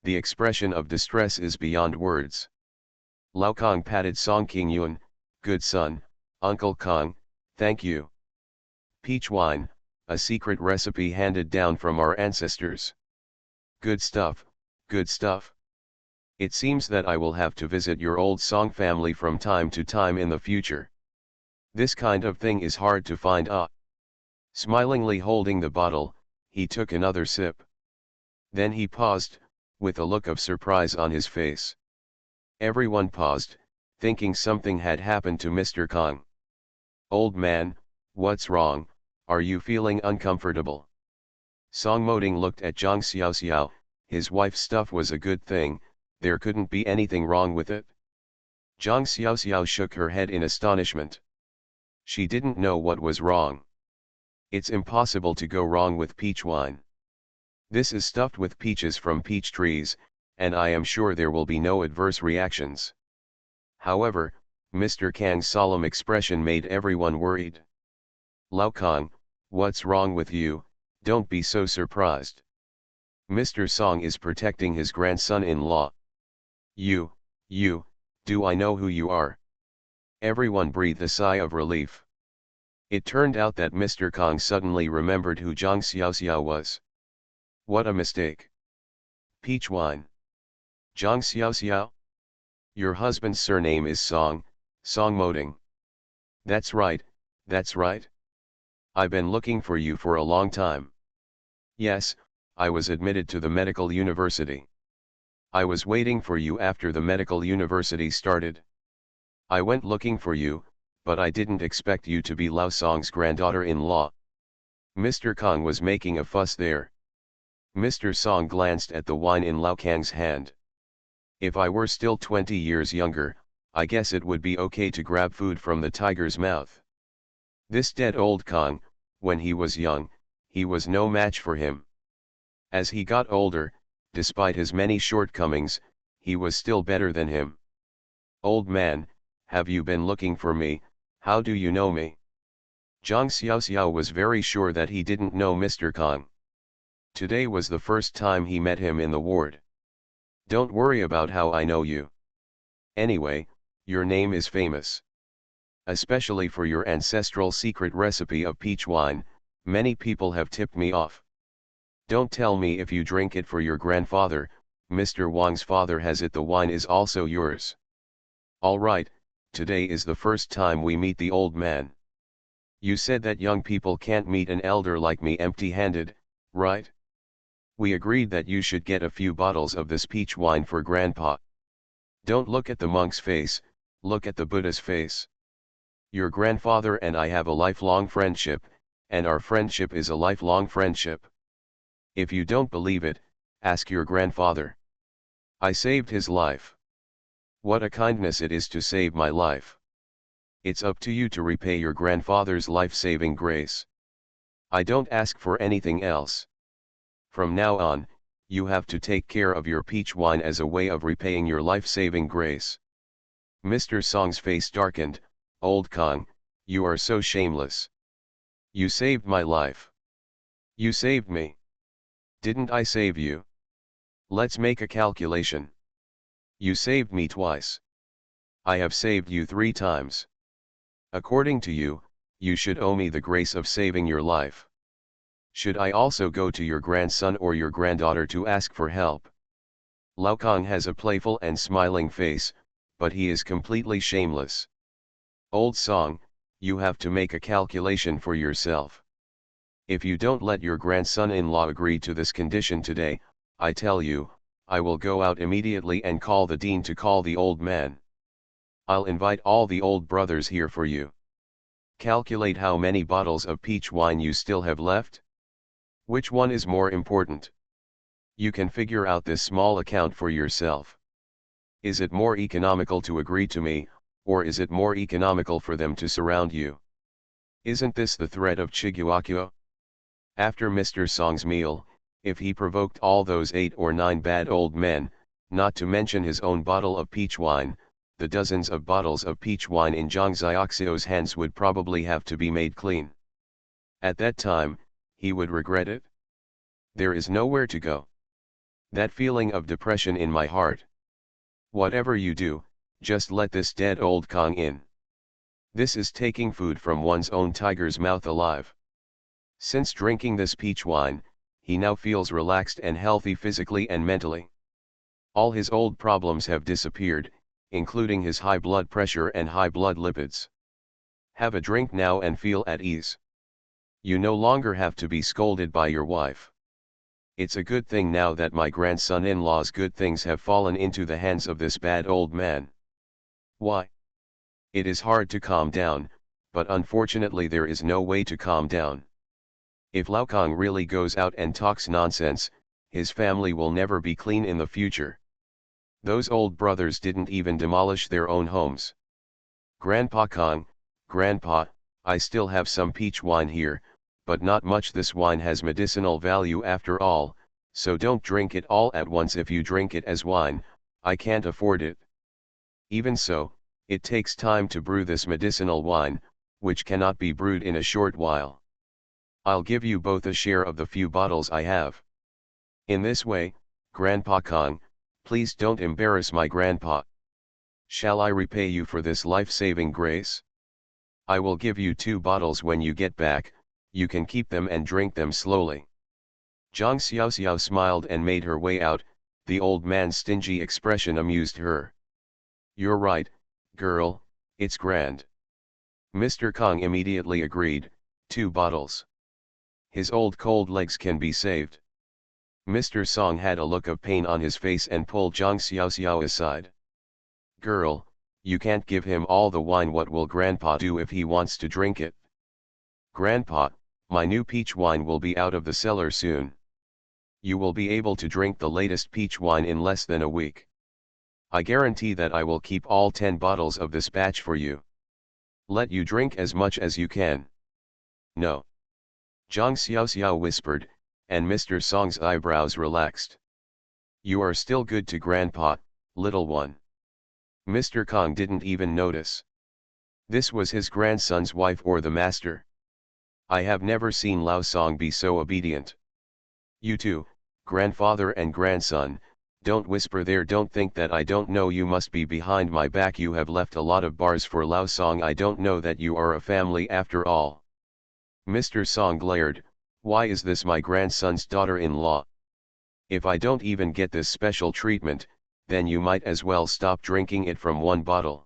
The expression of distress is beyond words. Lao Kong patted Song Qingyun, good son, Uncle Kong, thank you. Peach wine, a secret recipe handed down from our ancestors. Good stuff, good stuff. It seems that I will have to visit your old Song family from time to time in the future. This kind of thing is hard to find. Smilingly holding the bottle, he took another sip. Then he paused, with a look of surprise on his face. Everyone paused, thinking something had happened to Mr. Kong. Old man, what's wrong, are you feeling uncomfortable? Song Moding looked at Zhang Xiaoxiao, his wife's stuff was a good thing, there couldn't be anything wrong with it. Zhang Xiaoxiao shook her head in astonishment. She didn't know what was wrong. It's impossible to go wrong with peach wine. This is stuffed with peaches from peach trees, and I am sure there will be no adverse reactions. However, Mr. Kang's solemn expression made everyone worried. Lao Kong, what's wrong with you? Don't be so surprised. Mr. Song is protecting his grandson-in-law. You, do I know who you are? Everyone breathed a sigh of relief. It turned out that Mr. Kong suddenly remembered who Zhang Xiaoxiao was. What a mistake. Peach wine. Zhang Xiaoxiao? Your husband's surname is Song Moding. That's right, that's right. I've been looking for you for a long time. Yes, I was admitted to the medical university. I was waiting for you after the medical university started. I went looking for you, but I didn't expect you to be Lao Song's granddaughter-in-law. Mr. Kong was making a fuss there. Mr. Song glanced at the wine in Lao Kang's hand. If I were still 20 years younger, I guess it would be okay to grab food from the tiger's mouth. This dead old Kong, when he was young, he was no match for him. As he got older, despite his many shortcomings, he was still better than him. Old man, have you been looking for me? How do you know me? Zhang Xiaoxiao was very sure that he didn't know Mr. Kong. Today was the first time he met him in the ward. Don't worry about how I know you. Anyway, your name is famous. Especially for your ancestral secret recipe of peach wine, many people have tipped me off. Don't tell me if you drink it for your grandfather, Mr. Wang's father has it, the wine is also yours. All right, today is the first time we meet the old man. You said that young people can't meet an elder like me empty-handed, right? We agreed that you should get a few bottles of this peach wine for Grandpa. Don't look at the monk's face, look at the Buddha's face. Your grandfather and I have a lifelong friendship, and our friendship is a lifelong friendship. If you don't believe it, ask your grandfather. I saved his life. What a kindness it is to save my life. It's up to you to repay your grandfather's life-saving grace. I don't ask for anything else. From now on, you have to take care of your peach wine as a way of repaying your life-saving grace. Mr. Song's face darkened. Old Kong, you are so shameless. You saved my life. You saved me. Didn't I save you? Let's make a calculation. You saved me twice. I have saved you 3 times. According to you, you should owe me the grace of saving your life. Should I also go to your grandson or your granddaughter to ask for help? Lao Kong has a playful and smiling face, but he is completely shameless. Old Song, you have to make a calculation for yourself. If you don't let your grandson-in-law agree to this condition today, I tell you, I will go out immediately and call the dean to call the old man. I'll invite all the old brothers here for you. Calculate how many bottles of peach wine you still have left. Which one is more important? You can figure out this small account for yourself. Is it more economical to agree to me, or is it more economical for them to surround you? Isn't this the threat of Chiguakyo? After Mr. Song's meal, if he provoked all those 8 or 9 bad old men, not to mention his own bottle of peach wine, the dozens of bottles of peach wine in Zhang Xiaoxio's hands would probably have to be made clean. At that time, he would regret it. There is nowhere to go. That feeling of depression in my heart. Whatever you do, just let this dead old Kong in. This is taking food from one's own tiger's mouth alive. Since drinking this peach wine, he now feels relaxed and healthy physically and mentally. All his old problems have disappeared, including his high blood pressure and high blood lipids. Have a drink now and feel at ease. You no longer have to be scolded by your wife. It's a good thing now that my grandson-in-law's good things have fallen into the hands of this bad old man. Why? It is hard to calm down, but unfortunately there is no way to calm down. If Lao Kong really goes out and talks nonsense, his family will never be clean in the future. Those old brothers didn't even demolish their own homes. Grandpa Kong, Grandpa, I still have some peach wine here, but not much. This wine has medicinal value after all, so don't drink it all at once. If you drink it as wine, I can't afford it. Even so, it takes time to brew this medicinal wine, which cannot be brewed in a short while. I'll give you both a share of the few bottles I have. In this way, Grandpa Kong, please don't embarrass my grandpa. Shall I repay you for this life-saving grace? I will give you 2 bottles when you get back. You can keep them and drink them slowly. Zhang Xiaoxiao smiled and made her way out. The old man's stingy expression amused her. You're right, girl, it's grand. Mr. Kong immediately agreed, 2 bottles. His old cold legs can be saved. Mr. Song had a look of pain on his face and pulled Zhang Xiaoxiao aside. Girl, you can't give him all the wine. What will Grandpa do if he wants to drink it? Grandpa, my new peach wine will be out of the cellar soon. You will be able to drink the latest peach wine in less than a week. I guarantee that I will keep all 10 bottles of this batch for you. Let you drink as much as you can. No. Zhang Xiaoxiao whispered, and Mr. Song's eyebrows relaxed. You are still good to Grandpa, little one. Mr. Kong didn't even notice. This was his grandson's wife or the master. I have never seen Lao Song be so obedient. You two, grandfather and grandson, don't whisper there. Don't think that I don't know. You must be behind my back. You have left a lot of bars for Lao Song. I don't know that you are a family after all. Mr. Song glared. Why is this my grandson's daughter-in-law? If I don't even get this special treatment, then you might as well stop drinking it from 1 bottle.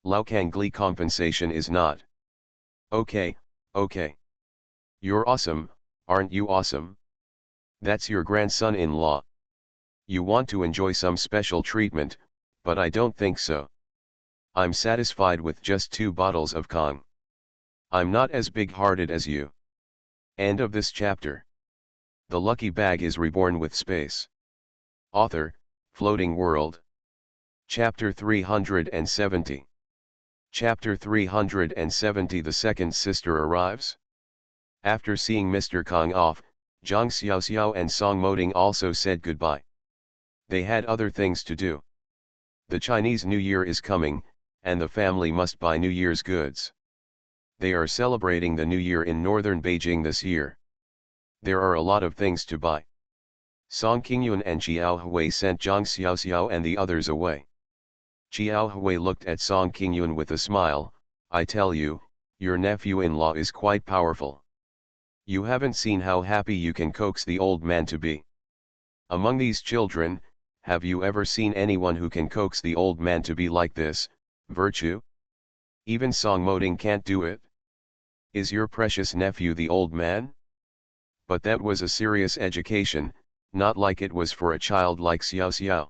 Lao Kangli compensation is not. Okay, okay. You're awesome, aren't you awesome? That's your grandson-in-law. You want to enjoy some special treatment, but I don't think so. I'm satisfied with just 2 bottles of Kong. I'm not as big-hearted as you. End of this chapter. The lucky bag is reborn with space. Author, Floating World. Chapter 370. Chapter 370. The second sister arrives. After seeing Mr. Kong off, Zhang Xiaoxiao and Song Moding also said goodbye. They had other things to do. The Chinese New Year is coming, and the family must buy New Year's goods. They are celebrating the New Year in northern Beijing this year. There are a lot of things to buy. Song Qingyun and Qiao Hui sent Zhang Xiaoxiao and the others away. Qiao Hui looked at Song Qingyun with a smile. I tell you, your nephew-in-law is quite powerful. You haven't seen how happy you can coax the old man to be. Among these children, have you ever seen anyone who can coax the old man to be like this, virtue? Even Song Moding can't do it. Is your precious nephew the old man? But that was a serious education, not like it was for a child like Xiao Xiao.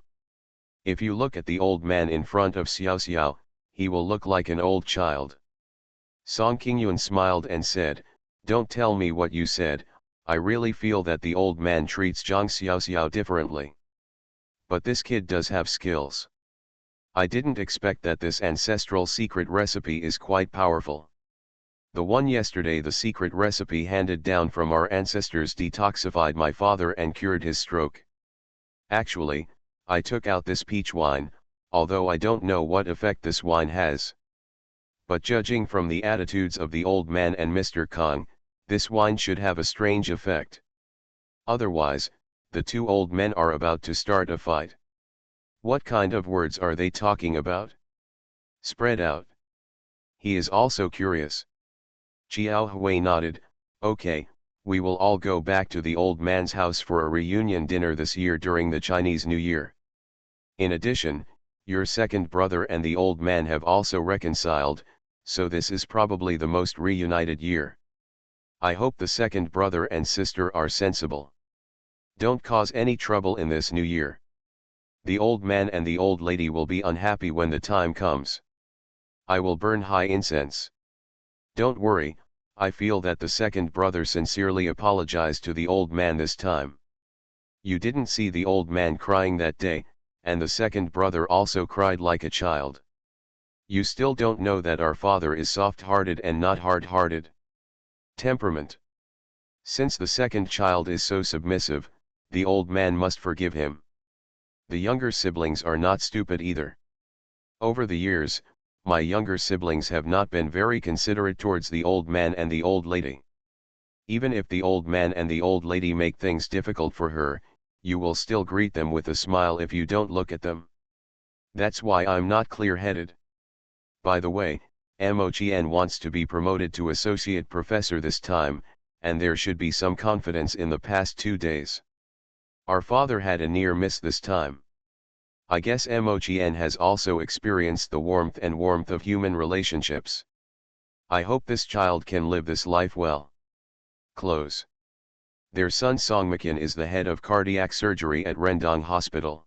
If you look at the old man in front of Xiao Xiao, he will look like an old child. Song Qingyun smiled and said, don't tell me what you said, I really feel that the old man treats Zhang Xiaoxiao differently. But this kid does have skills. I didn't expect that this ancestral secret recipe is quite powerful. The one yesterday, the secret recipe handed down from our ancestors, detoxified my father and cured his stroke. Actually, I took out this peach wine, although I don't know what effect this wine has. But judging from the attitudes of the old man and Mr. Kong, this wine should have a strange effect. Otherwise, the 2 old men are about to start a fight. What kind of words are they talking about? Spread out. He is also curious. Qiao Hui nodded. Okay, we will all go back to the old man's house for a reunion dinner this year during the Chinese New Year. In addition, your second brother and the old man have also reconciled, so this is probably the most reunited year. I hope the second brother and sister are sensible. Don't cause any trouble in this new year. The old man and the old lady will be unhappy when the time comes. I will burn high incense. Don't worry, I feel that the second brother sincerely apologized to the old man this time. You didn't see the old man crying that day, and the second brother also cried like a child. You still don't know that our father is soft-hearted and not hard-hearted. Temperament. Since the second child is so submissive, the old man must forgive him. The younger siblings are not stupid either. Over the years, my younger siblings have not been very considerate towards the old man and the old lady. Even if the old man and the old lady make things difficult for her, you will still greet them with a smile if you don't look at them. That's why I'm not clear-headed. By the way, Mo Qian wants to be promoted to associate professor this time, and there should be some confidence in the past 2 days. Our father had a near miss this time. I guess Mo Qian has also experienced the warmth of human relationships. I hope this child can live this life well. Close. Their son Songmakin is the head of cardiac surgery at Rendang Hospital.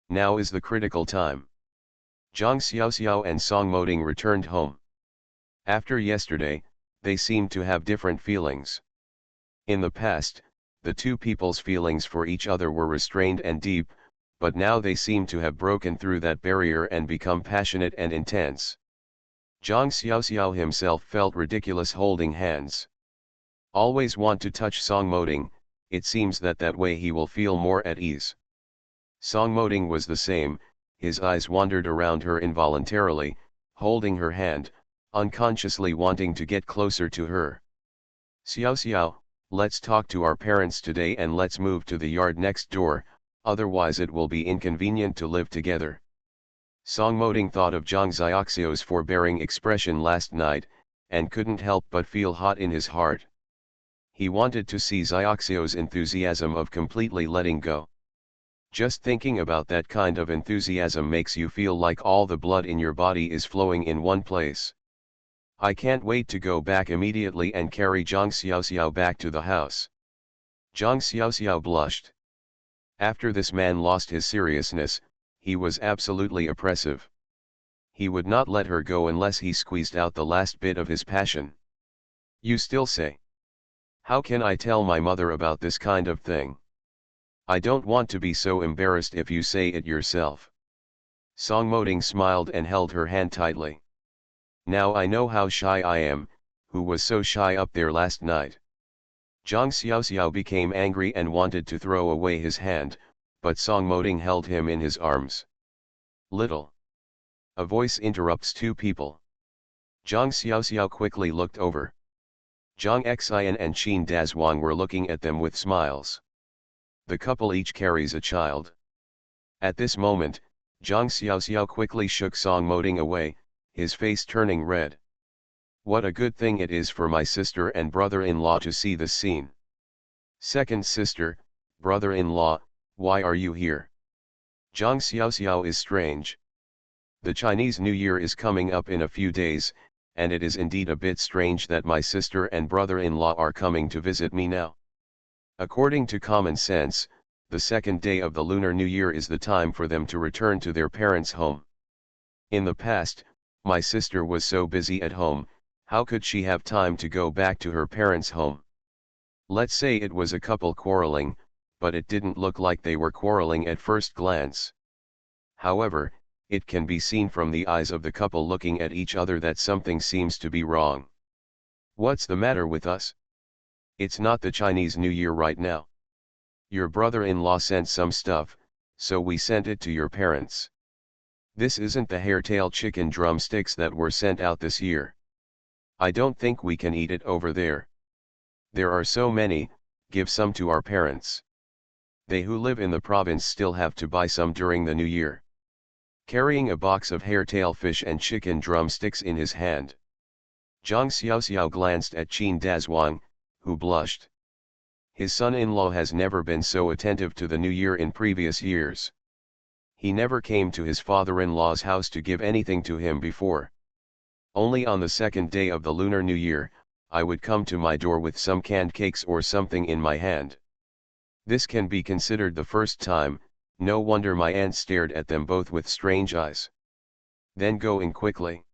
Now is the critical time. Zhang Xiaoxiao and Song Moding returned home. After yesterday, they seemed to have different feelings. In the past, the 2 people's feelings for each other were restrained and deep, but now they seem to have broken through that barrier and become passionate and intense. Zhang Xiaoxiao himself felt ridiculous holding hands. Always want to touch Song Moding, it seems that way he will feel more at ease. Song Moding was the same, his eyes wandered around her involuntarily, holding her hand, unconsciously wanting to get closer to her. Xiao Xiao, let's talk to our parents today and let's move to the yard next door, otherwise it will be inconvenient to live together. Song Moding thought of Zhang Xiaoxiao's forbearing expression last night, and couldn't help but feel hot in his heart. He wanted to see Xiaoxiao's enthusiasm of completely letting go. Just thinking about that kind of enthusiasm makes you feel like all the blood in your body is flowing in one place. I can't wait to go back immediately and carry Zhang Xiaoxiao back to the house. Zhang Xiaoxiao blushed. After this man lost his seriousness, he was absolutely oppressive. He would not let her go unless he squeezed out the last bit of his passion. You still say? How can I tell my mother about this kind of thing? I don't want to be so embarrassed if you say it yourself. Song Moding smiled and held her hand tightly. Now I know how shy I am, who was so shy up there last night. Zhang Xiaoxiao became angry and wanted to throw away his hand, but Song Moding held him in his arms. Little. A voice interrupts two people. Zhang Xiaoxiao quickly looked over. Zhang Xian and Qin Dazhuang were looking at them with smiles. The couple each carries a child. At this moment, Zhang Xiaoxiao quickly shook Song Moding away, his face turning red. What a good thing it is for my sister and brother-in-law to see this scene. Second sister, brother-in-law, why are you here? Zhang Xiaoxiao is strange. The Chinese New Year is coming up in a few days, and it is indeed a bit strange that my sister and brother-in-law are coming to visit me now. According to common sense, the second day of the Lunar New Year is the time for them to return to their parents' home. In the past, my sister was so busy at home, how could she have time to go back to her parents' home? Let's say it was a couple quarreling, but it didn't look like they were quarreling at first glance. However, it can be seen from the eyes of the couple looking at each other that something seems to be wrong. What's the matter with us? It's not the Chinese New Year right now. Your brother-in-law sent some stuff, so we sent it to your parents. This isn't the hairtail chicken drumsticks that were sent out this year. I don't think we can eat it over there. There are so many, give some to our parents. They who live in the province still have to buy some during the New Year. Carrying a box of hairtail fish and chicken drumsticks in his hand, Zhang Xiaoxiao glanced at Qin Dazhuang, who blushed. His son-in-law has never been so attentive to the New Year in previous years. He never came to his father-in-law's house to give anything to him before. Only on the second day of the Lunar New Year, I would come to my door with some canned cakes or something in my hand. This can be considered the first time. No wonder my aunt stared at them both with strange eyes. Then going quickly.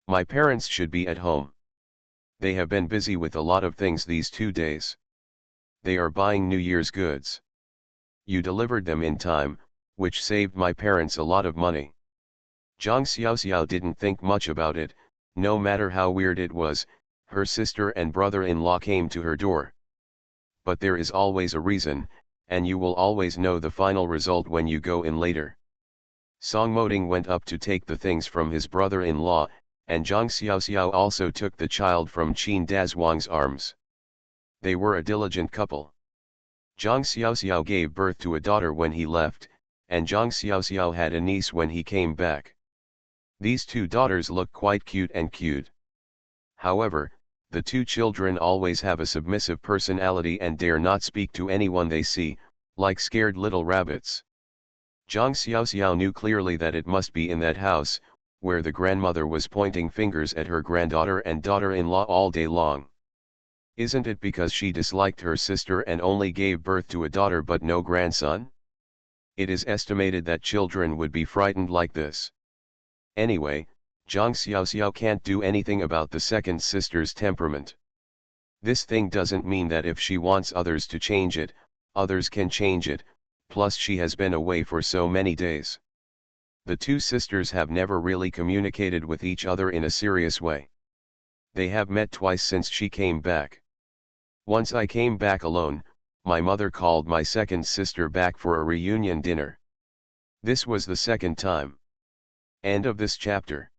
My parents should be at home. They have been busy with a lot of things these 2 days. They are buying New Year's goods. You delivered them in time, which saved my parents a lot of money. Zhang Xiaoxiao didn't think much about it, no matter how weird it was, her sister and brother-in-law came to her door. But there is always a reason, and you will always know the final result when you go in later. Song Moding went up to take the things from his brother-in-law, and Zhang Xiaoxiao also took the child from Qin Dazhuang's arms. They were a diligent couple. Zhang Xiaoxiao gave birth to a daughter when he left, and Zhang Xiaoxiao had a niece when he came back. These two daughters look quite cute and cute. However, the two children always have a submissive personality and dare not speak to anyone they see, like scared little rabbits. Zhang Xiaoxiao knew clearly that it must be in that house, where the grandmother was pointing fingers at her granddaughter and daughter-in-law all day long. Isn't it because she disliked her sister and only gave birth to a daughter but no grandson? It is estimated that children would be frightened like this. Anyway, Zhang Xiaoxiao can't do anything about the second sister's temperament. This thing doesn't mean that if she wants others to change it, others can change it, plus she has been away for so many days. The two sisters have never really communicated with each other in a serious way. They have met twice since she came back. Once I came back alone, my mother called my second sister back for a reunion dinner. This was the second time. End of this chapter.